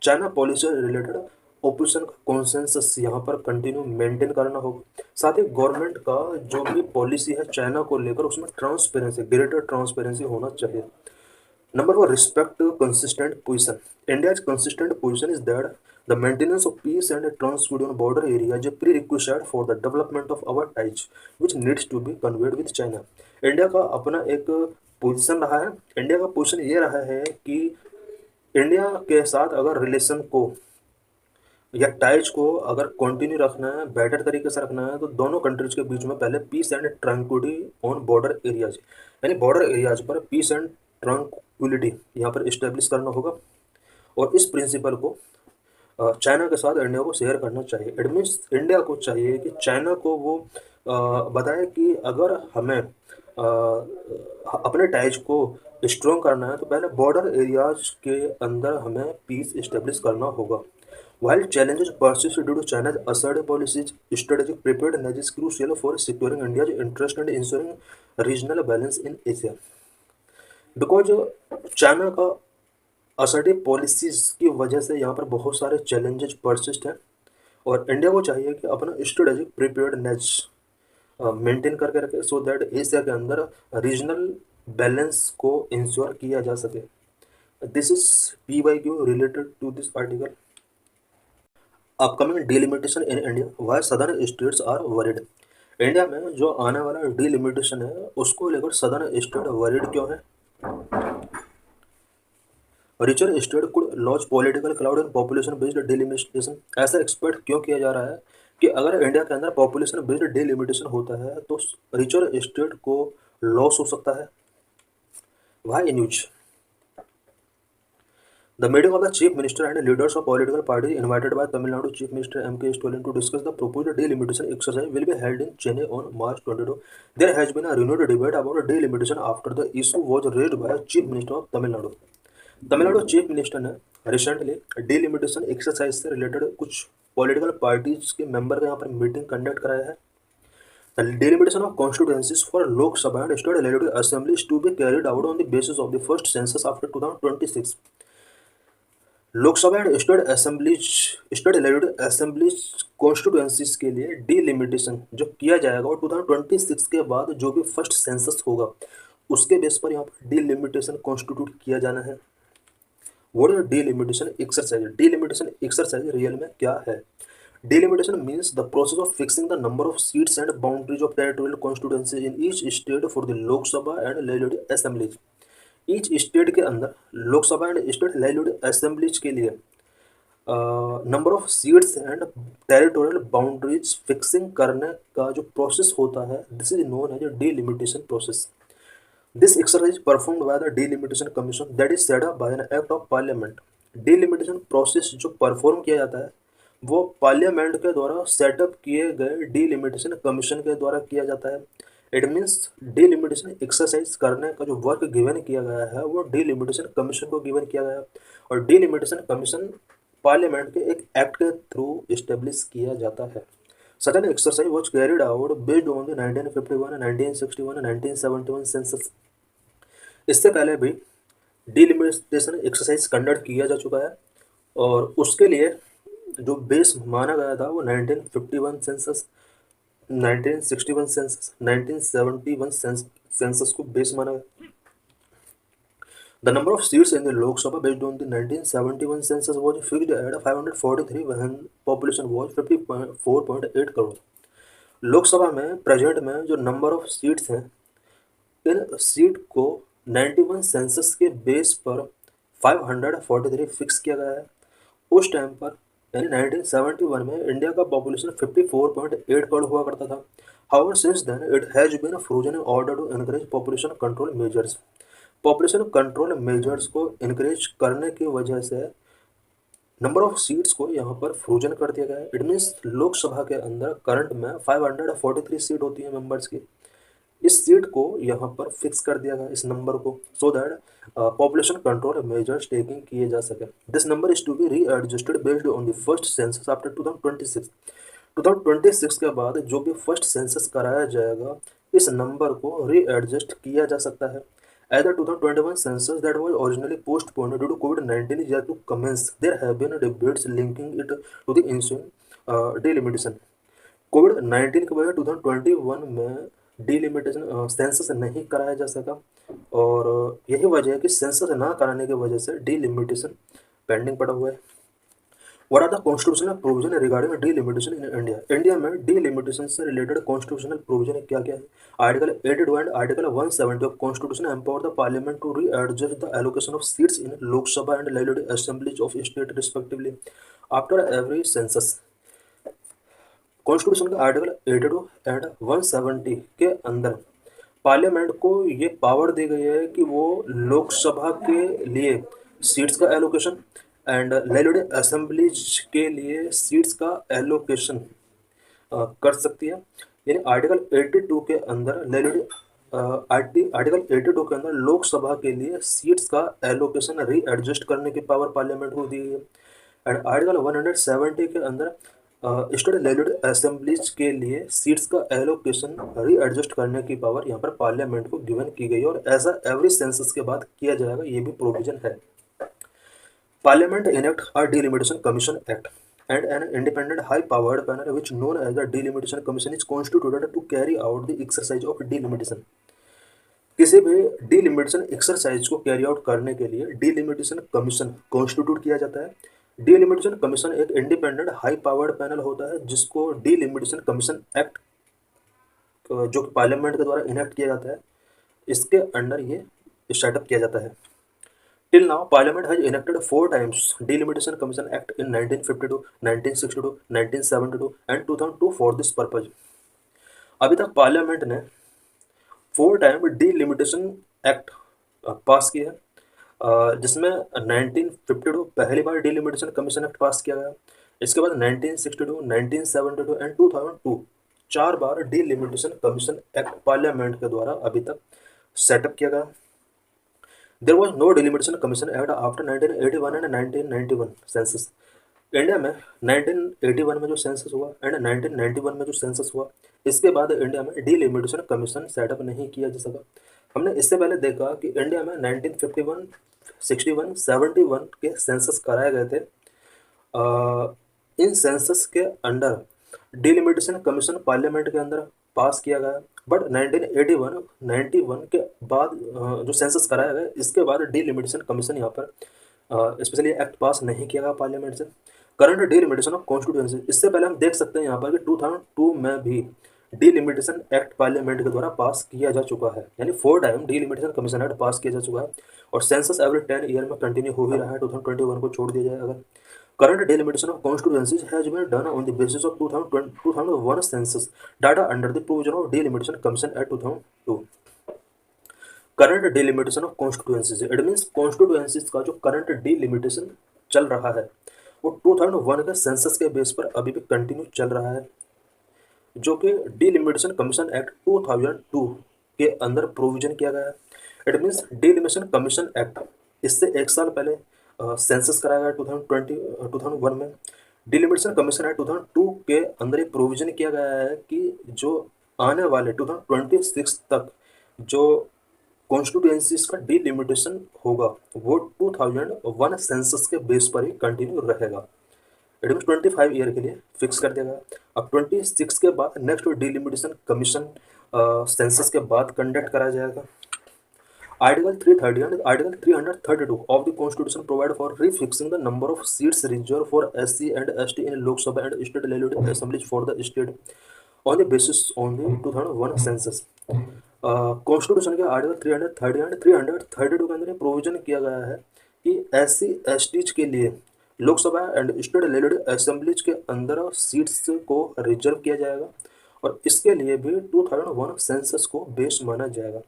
चाइना पॉलिसी रिलेटेड ओपोजिशन का कॉन्सेंसस यहाँ पर कंटिन्यू मेंटेन करना होगा। साथ ही गवर्नमेंट का जो भी पॉलिसी है चाइना को लेकर उसमें ट्रांसपेरेंसी, ग्रेटर ट्रांसपेरेंसी होना चाहिए। Number 4, respect consistent position. India's consistent position is that the maintenance of peace and transport on border area is prerequisite for the development of our ties which needs to be conveyed with China. India का अपना एक पोजिशन रहा है, इंडिया का पोजिशन ये रहा है कि इंडिया के साथ अगर रिलेशन को या टाइज को अगर कंटिन्यू रखना है, बेटर तरीके से रखना है, तो दोनों कंट्रीज के बीच में पहले peace and tranquillity on border areas, यानी बॉर्डर एरियाज पर पीस एंड ट्रैंक्विलिटी यहाँ पर इस्टेब्लिश करना होगा। और इस प्रिंसिपल को चाइना के साथ इंडिया को शेयर करना चाहिए। इट मीन्स इंडिया को चाहिए कि चाइना को वो बताए कि अगर हमें अपने टाइज को स्ट्रॉन्ग करना है तो पहले बॉर्डर एरियाज के अंदर हमें पीस इस्टेब्लिश करना होगा। While challenges persist due to China's assertive policies, strategic preparedness is crucial for securing India's interest and ensuring regional balance in Asia. Because China का असर्टिव पॉलिसीज की वजह से यहाँ पर बहुत सारे चैलेंजेस परसिस्ट हैं और इंडिया को चाहिए कि अपना स्ट्रेटेजिक प्रिपेयर्डनेस मेंटेन करके रखे सो दैट एशिया के अंदर रीजनल बैलेंस को इंश्योर किया जा सके. This is PYQ related to this article. Upcoming delimitation in India, why southern states are worried. India में जो आने वाला डिलिमिटेशन है उसको लेकर सदर्न स्टेट वरीड क्यों है. Richer state could launch political clout and population based delimitation. ऐसा एक्सपेक्ट क्यों किया जा रहा है कि अगर इंडिया के अंदर पॉपुलेशन बेस्ड डिलिमिटेशन होता है तो रिचर स्टेट को लॉस हो सकता है. Why news. The meeting of the Chief Minister and leaders of political parties invited by Tamil Nadu Chief Minister M.K. Stalin to discuss the proposed delimitation exercise will be held in Chennai on March 22. There has been a renewed debate about delimitation after the issue was raised by Chief Minister of Tamil Nadu. Tamil Nadu chief minister ने रिसेंटली डिलिमिटेशन एक्सरसाइज से रिलेटेड कुछ पॉलिटिकल पार्टीज के मेंबर का यहाँ पर मीटिंग कंडक्ट कराया है. The delimitation of constituencies for Lok Sabha and state legislative assemblies to be carried out on the basis of the first census after 2026. Lok Sabha and state legislative assemblies constituencies के लिए डिलिमिटेशन जो किया जाएगा और 2026 के बाद जो भी फर्स्ट सेंसस होगा उसके बेस पर यहाँ पर डिलिमिटेशन कॉन्स्टिट्यूट किया जाना है. What is delimitation exercise. Delimitation exercise real में क्या है. Delimitation means the process of fixing the number of seats and boundaries of territorial constituency in each state for the Lok Sabha and legislative assemblies. Each state के अंदर Lok Sabha and state legislative assemblies के लिए number of seats and territorial boundaries fixing करने का जो प्रोसेस होता है this is known as a delimitation process. This exercise performed by the delimitation commission that is set up by an act of parliament. Delimitation process जो परफॉर्म किया जाता है वो पार्लियामेंट के द्वारा सेटअप किए गए डिलिमिटेशन कमीशन के द्वारा किया जाता है. इट मीन्स डिलिमिटेशन एक्सरसाइज करने का जो वर्क गिवन किया गया है वो डिलिमिटेशन कमीशन को गिवन किया गया है और डिलिमिटेशन कमीशन पार्लियामेंट के एक एक्ट के थ्रू इस्टेब्लिश किया जाता है. Such an exercise was carried out based on the 1951, 1961, 1971 census. इससे पहले भी डिलिमिटेशन एक्सरसाइज कंडक्ट किया जा चुका है और उसके लिए जो बेस माना गया था वो 1951 सेंसस, 1961 सेंसस, 1971 सेंसस को बेस माना गया. The number of seats in the Lok Sabha based on the 1971 census was fixed at 543 when population was 54.8 crore. Lok Sabha में प्रेजेंट में जो नंबर ऑफ सीट्स हैं इन सीट को 91 सेंसस के बेस पर 543 फिक्स किया गया है. उस टाइम पर यानी 1971 में इंडिया का पॉपुलेशन 54.8 करोड़ हुआ करता था. However, since then it has been frozen in order to encourage population control measures. Population control measures को इनक्रेज करने की वजह से नंबर ऑफ सीट्स को यहाँ पर फ्रोजन कर दिया गया है. इट मीन्स लोकसभा के अंदर करंट में 543 सीट होती है मेंबर्स की. इस सीट को यहाँ पर फिक्स कर दिया गया इस नंबर को so that population control measures taking किए जा सके. This number is to be readjusted based on the first census after 2026. 2026 के बाद जो भी फर्स्ट सेंसस कराया जाएगा इस नंबर को री एडजस्ट किया जा सकता है. As the 2021 census that was originally postponed due to COVID-19 is yet to commence, there have been debates linking it to the ensuing delimitation. COVID-19 की वजह 2021 में डिलिमिटेशन सेंसस नहीं कराया जा सका और यही वजह है कि सेंसस ना कराने की वजह से डिलिमिटेशन पेंडिंग पड़ा हुआ है. What are the constitutional provision regarding delimitation in India? India में delimitation से रिलेटेड कॉन्स्टिट्यूशनल प्रोविजन क्या क्या है. Article 82 and article 170 of constitution empower the parliament to readjust the allocation of seats in Lok Sabha and legislative assemblies of state respectively after every census. Constitution का आर्टिकल 82 एंड 170 के अंदर पार्लियामेंट को ये पावर दी गई है कि वो लोकसभा के लिए सीट्स का एलोकेशन एंड लेजिस्लेटिव असेंबलीज के लिए सीट्स का एलोकेशन कर सकती है. यानी आर्टिकल 82 के अंदर आर्टिकल 82 के अंदर लोकसभा के लिए सीट्स का एलोकेशन री एडजस्ट करने की पावर पार्लियामेंट को दी गई है. एंड आर्टिकल 170 के अंदर स्टेट लेजिस्लेटिव असेंबलीज के लिए सीट्स का एलोकेशन रीएडजस्ट करने की पावर यहाँ पर पार्लियामेंट को गिवन की गई है, और ऐसा एवरी सेंसस के बाद किया जाएगा, ये भी प्रोविजन है। Parliament enact a Delimitation Commission Act, and an independent high-powered panel which known as the Delimitation Commission is constituted to carry out the exercise of delimitation. किसी भी डिलिमिटेशन एक्सरसाइज को कैरी आउट करने के लिए डिलिमिटेशन कमीशन कॉन्स्टिट्यूट किया जाता है। डिलिमिटेशन कमीशन एक इंडिपेंडेंट हाई पावर्ड पैनल होता है जिसको डिलिमिटेशन कमीशन एक्ट, जो कि पार्लियामेंट के द्वारा इनेक्ट किया जाता है, इसके अंडर ये सेटअप किया जाता है। Till now, Parliament has enacted 4 times Delimitation Commission Act in 1952, 1962, 1972 and 2002 for this purpose. अभी तक पार्लियामेंट ने 4 टाइम डिलिमिटेशन एक्ट पास किया है, जिसमें 1952 पहली बार डिलिमिटेशन कमीशन एक्ट पास किया गया। इसके बाद 1962, 1972 and 2002 4 bar delimitation commission act parliament के द्वारा अभी तक सेटअप किया गया। There was no Delimitation Commission Act after 1981 and 1991 census. India में 1981 में जो सेंसस हुआ एंड 1991 में जो सेंसस हुआ, इसके बाद इंडिया में डिलिमिटेशन कमीशन सेटअप नहीं किया जा सका। हमने इससे पहले देखा कि इंडिया में 1951, 61, 71 के सेंसस कराए गए थे। इन सेंसस के अंडर डिलिमिटेशन कमीशन पार्लियामेंट के अंदर पास किया गया, बट 1981, 91 के बाद जो सेंसस कराया गया, इसके बाद डिलिमिटेशन कमीशन यहाँ पर स्पेशली एक्ट पास नहीं किया गया पार्लियामेंट से। करंट डिलिमिटेशन ऑफ कॉन्स्टिट्यूएंसी, इससे पहले हम देख सकते हैं यहाँ पर कि 2002 में भी डिलिमिटेशन एक्ट पार्लियामेंट के द्वारा पास किया जा चुका है, यानी 4 टाइम डिलिमिटेशन कमीशन एक्ट पास किया जा चुका है, और सेंसस एवरी 10 ईयर में कंटिन्यू हो ही रहा है। 2021 को छोड़ दिया जाए अगर। Current delimitation of constituencies has been done on the basis of 2001 census data under the provision of Delimitation Commission Act 2002. Current delimitation of constituencies, it means constituencies का जो current delimitation चल रहा है वो 2001 के सेंसस के बेस पर अभी भी कंटिन्यू चल रहा है, जो कि डिलिमिटेशन कमीशन एक्ट 2002 के अंदर प्रोविजन किया गया है। It means delimitation commission act, इससे 1 साल पहले सेंसस कराया गया 2001 में। डिलिमिटेशन कमीशन एक्ट 2002 के अंदर एक प्रोविजन किया गया है कि जो आने वाले 2026 तक जो कॉन्स्टिट्यूएंसीज का डिलिमिटेशन होगा वो 2001 सेंसस के बेस पर ही कंटिन्यू रहेगा। इट मीन 25 ईयर के लिए फिक्स कर दिया गया। अब 26 के बाद नेक्स्ट डिलिमिटेशन कमीशन सेंसस के बाद कंडक्ट करा जाएगा। Article 330 and Article 332 of the Constitution provide for refixing the number of seats reserved for SC and ST in Lok Sabha and State Legislative Assemblies for the state on the basis on the 2001 census. Constitution के आर्टिकल 330 एंड 332 के अंदर प्रोविजन किया गया है कि SC STs के लिए Lok Sabha and state legislative assemblies के अंदर सीट्स को रिजर्व किया जाएगा, और इसके लिए भी 2001 सेंसस को बेस माना जाएगा।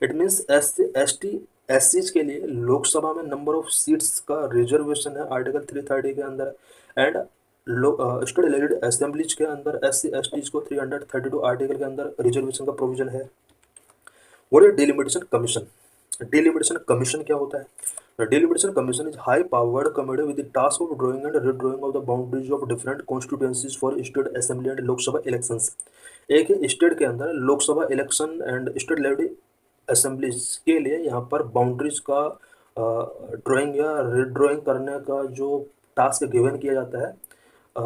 इट मीन्स ST SCs के लिए लोकसभा में नंबर ऑफ सीट्स का रिजर्वेशन है आर्टिकल 330 के अंदर, एंड स्टेट लेजिस्लेटिव असेंबलीज के अंदर SC STs को 332 आर्टिकल के अंदर रिजर्वेशन का प्रोविजन है। What is delimitation commission? Delimitation commission क्या होता है? Delimitation commission is high powered committee with the task of drawing and redrawing of the boundaries of different constituencies for state assembly and Lok Sabha elections. एक ही स्टेट के अंदर Lok Sabha election and state legislative assemblies के लिए यहाँ पर बाउंड्रीज का ड्राइंग या रीड्राइंग करने का जो टास्क गिवन किया जाता है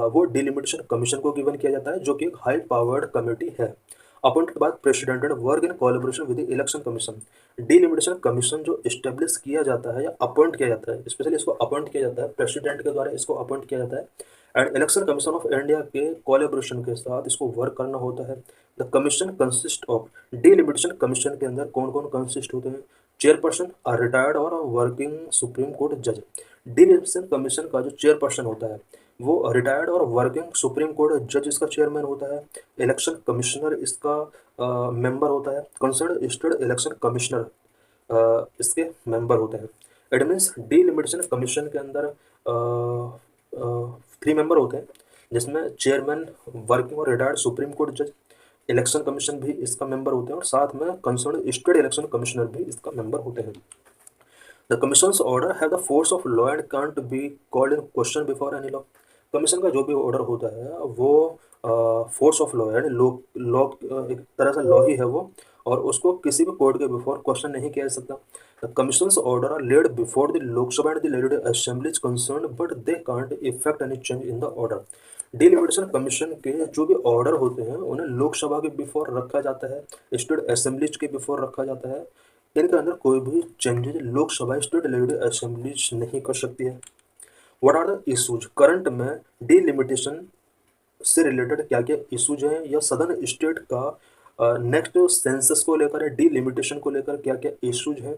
वो डिलिमिटेशन कमीशन को गिवन किया जाता है, जो कि एक हाई पावर्ड कमेटी है appointed by president and work in collaboration with the election commission. Delimitation commission जो इस्टेब्लिश किया जाता है या अपॉइंट किया जाता है, स्पेशली इसको अपॉइंट किया जाता है प्रेसिडेंट के द्वारा, इसको अपॉइंट किया जाता है, and election commission of India के कोलैबोरेशन के साथ इसको वर्क करना होता है। The commission consist of, delimitation commission के अंदर कौन कौन कंसिस्ट होते हैं? चेयरपर्सन, रिटायर्ड और वर्किंग सुप्रीम कोर्ट जज। डिलिमिटेशन कमीशन का जो चेयरपर्सन होता है वो रिटायर्ड और वर्किंग सुप्रीम कोर्ट जज इसका चेयरमैन होता है। इलेक्शन कमिश्नर इसका मेंबर होता है। कंसर्न स्टेट इलेक्शन कमिश्नर इसके मेंबर होते हैं। इट मीन्स डिलिमिटेशन कमीशन के अंदर 3 मेंबर होते हैं, जिसमें चेयरमैन, वर्किंग और रिटायर्ड सुप्रीम कोर्ट जज, इलेक्शन कमीशन भी इसका मेंबर होते हैं, और साथ में कंसर्न स्टेट इलेक्शन कमिश्नर भी इसका मेंबर होते हैं। The commission's order have the force of law and can't be called in question before any law. Commission का जो भी ऑर्डर होता है वो फोर्स ऑफ लॉ यानी लॉ एक तरह से लॉ ही है वो, और उसको किसी भी कोर्ट के बिफोर क्वेश्चन नहीं किया जा सकता। The commission's order are laid before the Lok Sabha and the legislative assembly is concerned but they can't effect any change in the order. Delimitation commission के जो भी ऑर्डर होते हैं उन्हें लोकसभा के बिफोर रखा जाता है, स्टेट असेंबलीज के बिफोर रखा जाता है। इनके अंदर कोई भी changes Lok Sabha state legislative assemblies नहीं कर सकती है। What are the issues current में डिलिमिटेशन से रिलेटेड क्या क्या इशूज हैं, या सदर्न स्टेट का नेक्स्ट सेंसस को लेकर है, डिलिमिटेशन को लेकर क्या क्या इशूज हैं।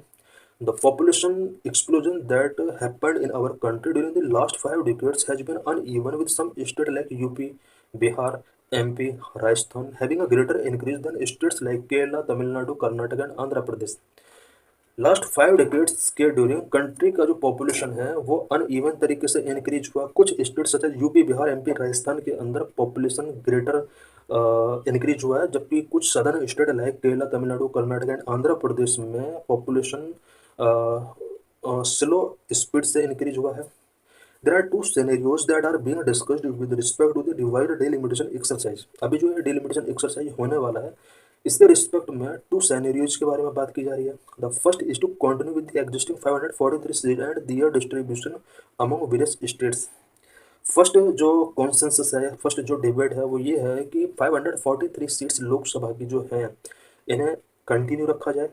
The population explosion that happened in our country during the last 5 decades has been uneven with some state like UP, Bihar, MP, Rajasthan having a greater increase then states like Kerala, Tamil Nadu, Karnataka and Andhra Pradesh. Last 5 decades के ड्यूरिंग कंट्री का जो पॉपुलेशन है वो अनइवन तरीके से इंक्रीज हुआ। कुछ state such UP, Bihar, MP, Rajasthan के अंदर पॉपुलेशन ग्रेटर इंक्रीज हुआ है, जबकि कुछ southern state like Kerala, Tamil Nadu, Karnataka and Andhra Pradesh में पॉपुलेशन स्लो स्पीड से इंक्रीज हुआ है। There are two scenarios that are being discussed with respect to the divide delimitation exercise। अभी जो ये delimitation exercise होने वाला है इसके रिस्पेक्ट में टू scenarios के बारे में बात की जा रही है। The first is to continue with the existing 543 seat and their distribution among various states. First जो कॉन्सेंसस है, फर्स्ट जो डिबेट है वो ये है कि 543 सीट्स लोकसभा की जो हैं इन्हें कंटिन्यू रखा जाए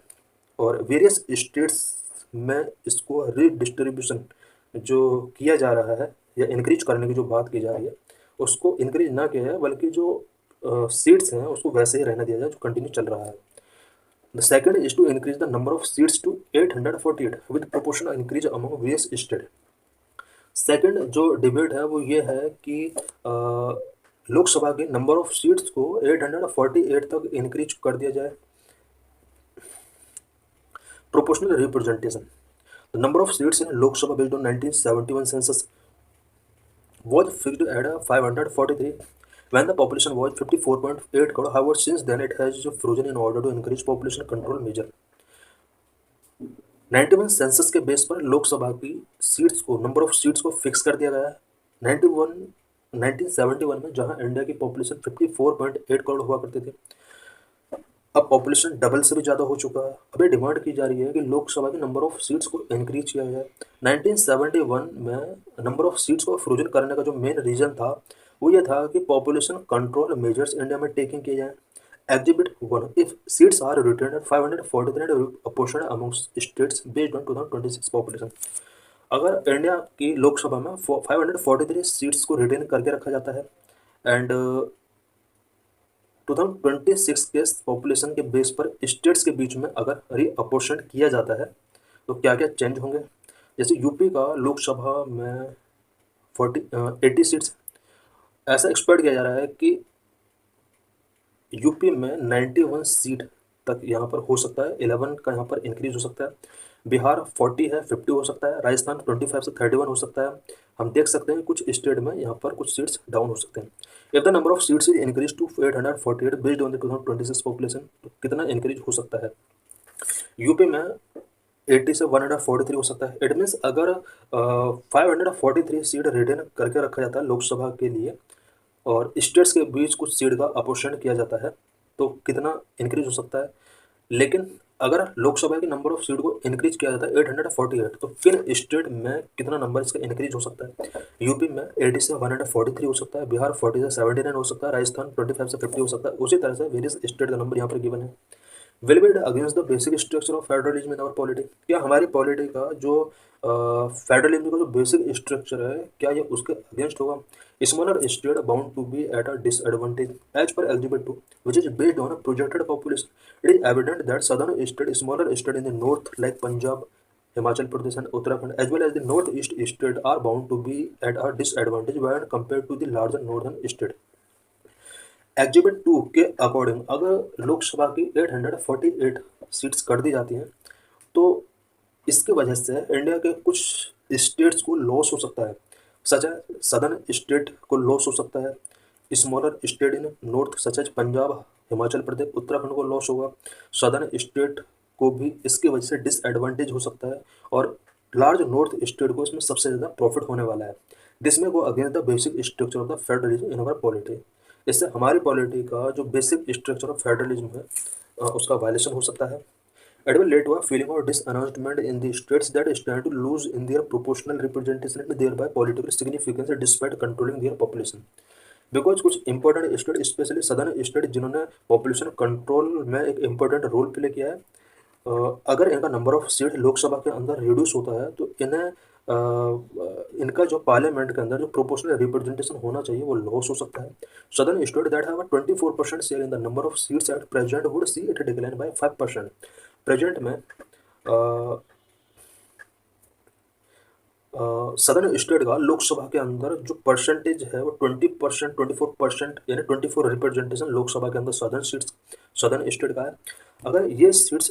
और वेरियस स्टेट्स में इसको रीडिस्ट्रीब्यूशन जो किया जा रहा है या इंक्रीज करने की जो बात की जा रही है उसको इंक्रीज ना किया जाए, बल्कि जो सीट्स हैं उसको वैसे ही रहने दिया जाए जो कंटिन्यू चल रहा है। The second is to increase the number of seats to 848 with proportional increase among various state. Second जो डिबेट है वो ये है कि लोकसभा के नंबर ऑफ सीट्स को 848 तक इंक्रीज कर दिया जाए। Proportional representation, the number of seats in Lok Sabha based on 1971 census was fixed at 543 when the population was 54.8 crore. However, since then it has frozen in order to encourage population control measure। 91 census के बेस पर लोकसभा की सीट्स को, नंबर ऑफ सीट्स को फिक्स कर दिया गया है। 1971 में जहां इंडिया की पॉपुलेशन 54.8 करोड़ हुआ करती थी, अब पॉपुलेशन डबल से भी ज़्यादा हो चुका है। अभी डिमांड की जा रही है कि लोकसभा के नंबर ऑफ सीट्स को इंक्रीज किया जाए। 1971 में नंबर ऑफ सीट्स को फ्रोजन करने का जो मेन रीज़न था वो ये था कि पॉपुलेशन कंट्रोल मेजर्स इंडिया में टेकिंग किए जाएँ। Exhibit 1, if seats are retain at 543 and apportioned among states based on 2026 population. अगर इंडिया की लोकसभा में 543 सीट्स को रिटेन करके रखा जाता है एंड 2026 के पॉपुलेशन के बेस पर स्टेट्स के बीच में अगर रीअपोर्शन किया जाता है तो क्या क्या चेंज होंगे। जैसे यूपी का लोकसभा में 80 सीट्स, ऐसा एक्सपेक्ट किया जा रहा है कि यूपी में 91 सीट तक यहाँ पर हो सकता है, 11 का यहाँ पर इंक्रीज हो सकता है। बिहार 40 है, 50 हो सकता है। राजस्थान 25 से 31 हो सकता है। हम देख सकते हैं कुछ स्टेट में यहाँ पर कुछ सीट्स डाउन हो सकते हैं। If the number of seats is increase to 848 based on the 2026 population, तो कितना इंक्रीज हो सकता है। यूपी में 80 से 143 हो सकता है। इट मीन्स अगर 543 सीट रिटेन करके रखा जाता है लोकसभा के लिए और स्टेट्स के बीच कुछ सीट का अपोर्शन किया जाता है तो कितना इंक्रीज हो सकता है। लेकिन अगर लोकसभा के नंबर ऑफ सीट को इंक्रीज किया जाता है 848, तो किन स्टेट में कितना नंबर इसका इंक्रीज हो सकता है। यूपी में 80 से 143 हो सकता है, बिहार 40 से 79 हो सकता है, राजस्थान 25 से 50 हो सकता है। उसी तरह से वेरियस स्टेट का नंबर यहाँ पर गिवन है। Will be against the basic structure of federalism in our polity, क्या हमारी पॉलिटी का जो फेडरलिज्म का जो बेसिक स्ट्रक्चर है क्या ये उसके अगेंस्ट होगा। Smaller state bound to be at a disadvantage as per exhibit 2 which is based on a projected population. It is evident that southern state, smaller state in the north like Punjab, Himachal Pradesh and Uttarakhand as well as the northeast state are bound to be at a disadvantage when compared to the larger northern state। Exhibit 2 के अकॉर्डिंग अगर लोकसभा की 848 सीट्स कर दी जाती हैं तो इसकी वजह से इंडिया के कुछ स्टेट्स को लॉस हो सकता है। सच है सदर्न स्टेट को लॉस हो सकता है, smaller state in north such as Punjab, Himachal Pradesh, Uttarakhand को लॉस होगा। सदर्न स्टेट को भी इसकी वजह से डिसएडवांटेज हो सकता है और लार्ज नॉर्थ स्टेट को इसमें सबसे ज़्यादा प्रॉफिट होने वाला है। दिस में go against the basic structure of the federalism in our polity. इससे हमारी पॉलिटी का जो बेसिक स्ट्रक्चर ऑफ फेडरलिज्म है उसका वायलेशन हो सकता है। It will lead to a feeling of disenchantment in the states that stand to lose in their proportional representation and thereby political significance despite controlling their population. Because कुछ important state specially southern state जिन्होंने पॉपुलेशन कंट्रोल में एक इम्पोर्टेंट रोल प्ले किया है, अगर इनका नंबर ऑफ सीट लोकसभा के अंदर रिड्यूस होता है तो इन्हें इनका जो पार्लियामेंट के अंदर जो प्रोपोर्शनल रिप्रेजेंटेशन होना चाहिए वो लॉस हो सकता है। Southern state that have 24% share in the number of seats at present would see it decline by 5%। Present में सदर्न स्टेट का लोकसभा के अंदर जो परसेंटेज है वो 20%, 24%, यानी 24 रिप्रेजेंटेशन लोकसभा के अंदर सदर्न स्टेट का है। अगर ये सीट्स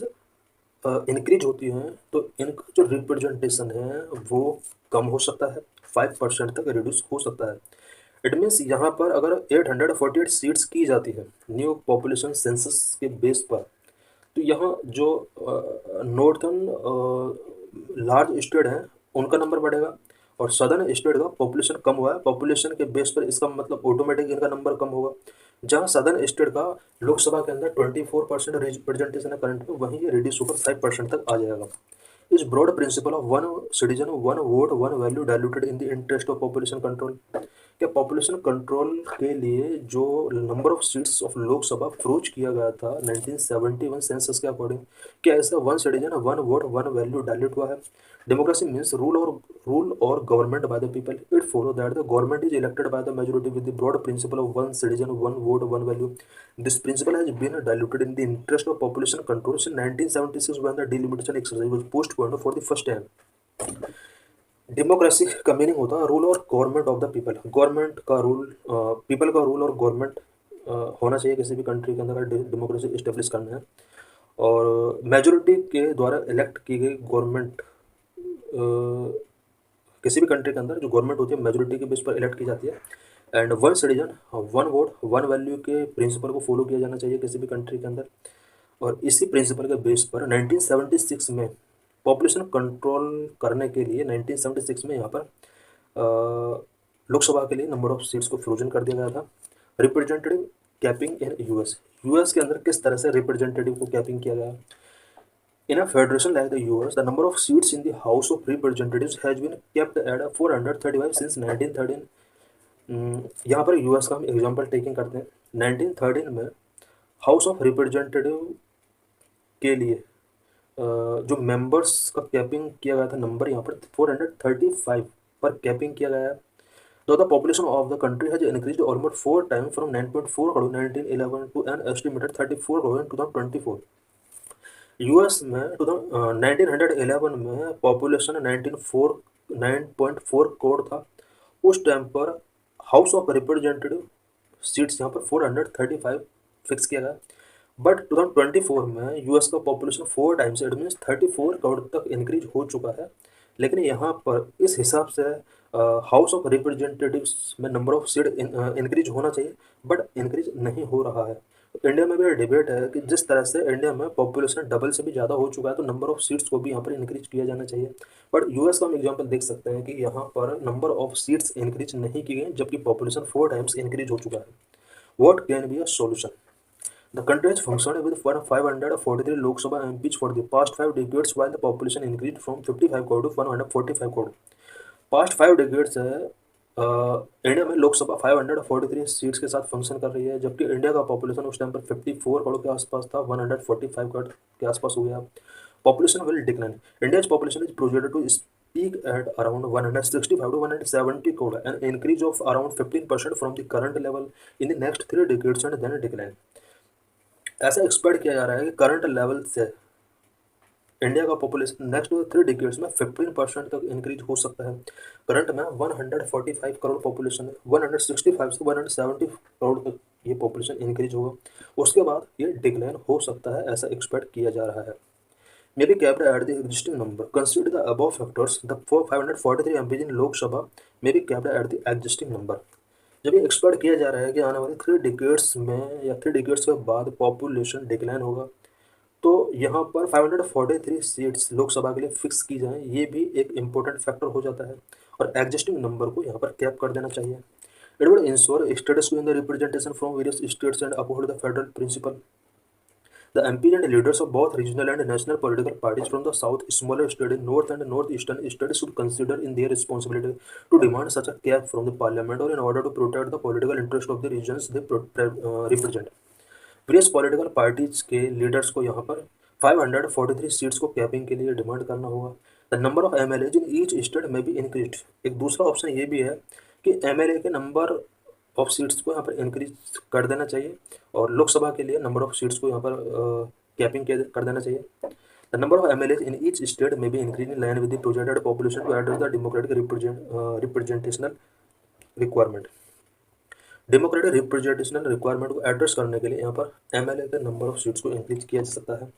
इंक्रीज होती हैं तो इनका जो रिप्रेजेंटेशन है वो कम हो सकता है, 5% तक रिड्यूस हो सकता है। इट मीन्स यहाँ पर अगर 848 सीट्स की जाती है न्यू पॉपुलेशन सेंसस के बेस पर, तो यहाँ जो नॉर्थन लार्ज स्टेट हैं उनका नंबर बढ़ेगा और सदर्न स्टेट का पॉपुलेशन कम हुआ है, पॉपुलेशन के बेस पर इसका मतलब ऑटोमेटिक इनका नंबर कम होगा। जहाँ सदर्न स्टेट का लोकसभा के अंदर 24% रिप्रेजेंटेशन है करंट में, वहीं ये रिड्यूस होकर 5% तक आ जाएगा। इस broad principle of one citizen one vote one value diluted in the interest of population control. क्या पॉपुलेशन कंट्रोल के लिए जो number of seats of Lok Sabha froze किया गया था 1971 सेंसस के अकॉर्डिंग, क्या ऐसा one citizen one vote one value dilute हुआ है? डेमोक्रेसी मीन्स रूल और government by the people. It follow that the government is elected by the majority with the broad principle of one citizen one vote one value. This principle has been diluted in the interest of population control since 1976 when the delimitation exercise was postponed for the first time। Democracy का मीनिंग होता है रूल और government of the people. Government का रूल, पीपल का रूल और गवर्नमेंट होना चाहिए किसी भी कंट्री के अंदर अगर डेमोक्रेसी इस्टेब्लिश करना है। और मेजोरिटी के द्वारा इलेक्ट की गई गवर्नमेंट, किसी भी कंट्री के अंदर जो गवर्नमेंट होती है मेजोरिटी के बेस पर इलेक्ट की जाती है। And one citizen one vote one value के प्रिंसिपल को फॉलो किया जाना चाहिए किसी भी कंट्री के अंदर। और इसी प्रिंसिपल के बेस पर 1976 में पॉपुलेशन कंट्रोल करने के लिए 1976 में यहाँ पर लोकसभा के लिए नंबर ऑफ सीट्स को फ्रोजन कर दिया गया था। रिप्रेजेंटेटिव कैपिंग इन यूएस के अंदर किस तरह से रिप्रेजेंटेटिव को कैपिंग किया गया? In a federation like the US, the number of seats in the House of Representatives has been kept at 435 since 1913। यहाँ पर यूएस का हम एग्जांपल टेकिंग करते हैं। 1913 में हाउस ऑफ रिप्रेजेंटेटिव के लिए जो मेंबर्स का कैपिंग किया गया था नंबर यहाँ पर 435 पर कैपिंग किया गया है। तो the population of the country has increased almost 4 time from 9.4 crore 1911 to an estimated 34 crore in 2024। US में 1911 में पॉपुलेशन 9.4 करोड़ था। उस टाइम पर हाउस ऑफ रिप्रेजेंटेटिव सीट्स यहाँ पर 435 फिक्स किया गया। बट 2024 में यूएस का population 4 times, it means 34 crore तक इंक्रीज हो चुका है। लेकिन यहाँ पर इस हिसाब से हाउस ऑफ रिप्रेजेंटेटिव्स में नंबर ऑफ सीट इंक्रीज होना चाहिए बट इंक्रीज नहीं हो रहा है। इंडिया में भी डिबेट है कि जिस तरह से इंडिया में पॉपुलेशन डबल से भी ज़्यादा हो चुका है तो नंबर ऑफ सीट्स को भी यहाँ पर इंक्रीज किया जाना चाहिए। बट यूएस का हम एग्जांपल देख सकते हैं कि यहाँ पर नंबर ऑफ सीट्स इंक्रीज नहीं की गई जबकि पॉपुलेशन 4 टाइम्स इंक्रीज हो चुका है। What can be a solution? The country has functioned with 543 Lok Sabha MPs for the past 5 decades while the population increased from 55 crore to 145 crore। Past 5 decades से इंडिया में लोकसभा 543 सीट्स के साथ फंक्शन कर रही है जबकि इंडिया का पॉपुलेशन उस टाइम पर 54 करोड़ के आसपास था, 145 करोड़ के आसपास हो गया। Population will decline. India's population is projected to peak at around 165 to 170 crore, an increase of around 15% from the current level in the next 3 decades and then decline। ऐसा एक्सपेक्ट किया जा रहा है कि करंट लेवल से इंडिया का पॉपुलेशन नेक्स्ट 3 डिकेड्स में 15% तक इंक्रीज हो सकता है। करंट में 145 करोड़ पॉपुलेशन है, 165 से 170 करोड़ तक ये पॉपुलेशन इंक्रीज होगा, उसके बाद ये डिक्लाइन हो सकता है, ऐसा एक्सपेक्ट किया जा रहा है। May be capped at the existing number consider the above factors the 543 MPs in Lok Sabha may be capped at the existing number. जब ये एक्सपेक्ट किया जा रहा है कि आने वाले 3 डिकेड्स में या 3 डिकेड्स के बाद पॉपुलेशन डिक्लाइन होगा तो यहाँ पर 543 सीट्स लोकसभा के लिए फिक्स की जाएँ, ये भी एक इम्पोर्टेंट फैक्टर हो जाता है, और एग्जिस्टिंग नंबर को यहाँ पर कैप कर देना चाहिए। It will ensure status in the representation from various states and uphold the federal principle. The MPs and leaders of both regional and national political parties from the south, smaller states in north and northeastern states should consider in their responsibility to demand such a cap from the parliament or in order to protect the political interest of the regions they represent. Various political parties के लीडर्स को यहाँ पर 543 सीट्स को कैपिंग के लिए डिमांड करना होगा। The number of MLA in each state में भी इंक्रीज। एक दूसरा ऑप्शन ये भी है कि एमएलए के नंबर ऑफ सीट्स को यहाँ पर इंक्रीज कर देना चाहिए, और लोकसभा के लिए नंबर ऑफ सीट्स को यहाँ पर कैपिंग कर देना चाहिए। The number of MLA in each state में भी increase in line with the projected population to address the democratic representational requirement. Democratic representational requirement को एड्रेस करने के लिए यहाँ पर एमएलए के नंबर ऑफ सीट्स को इंक्रीज किया जा सकता है।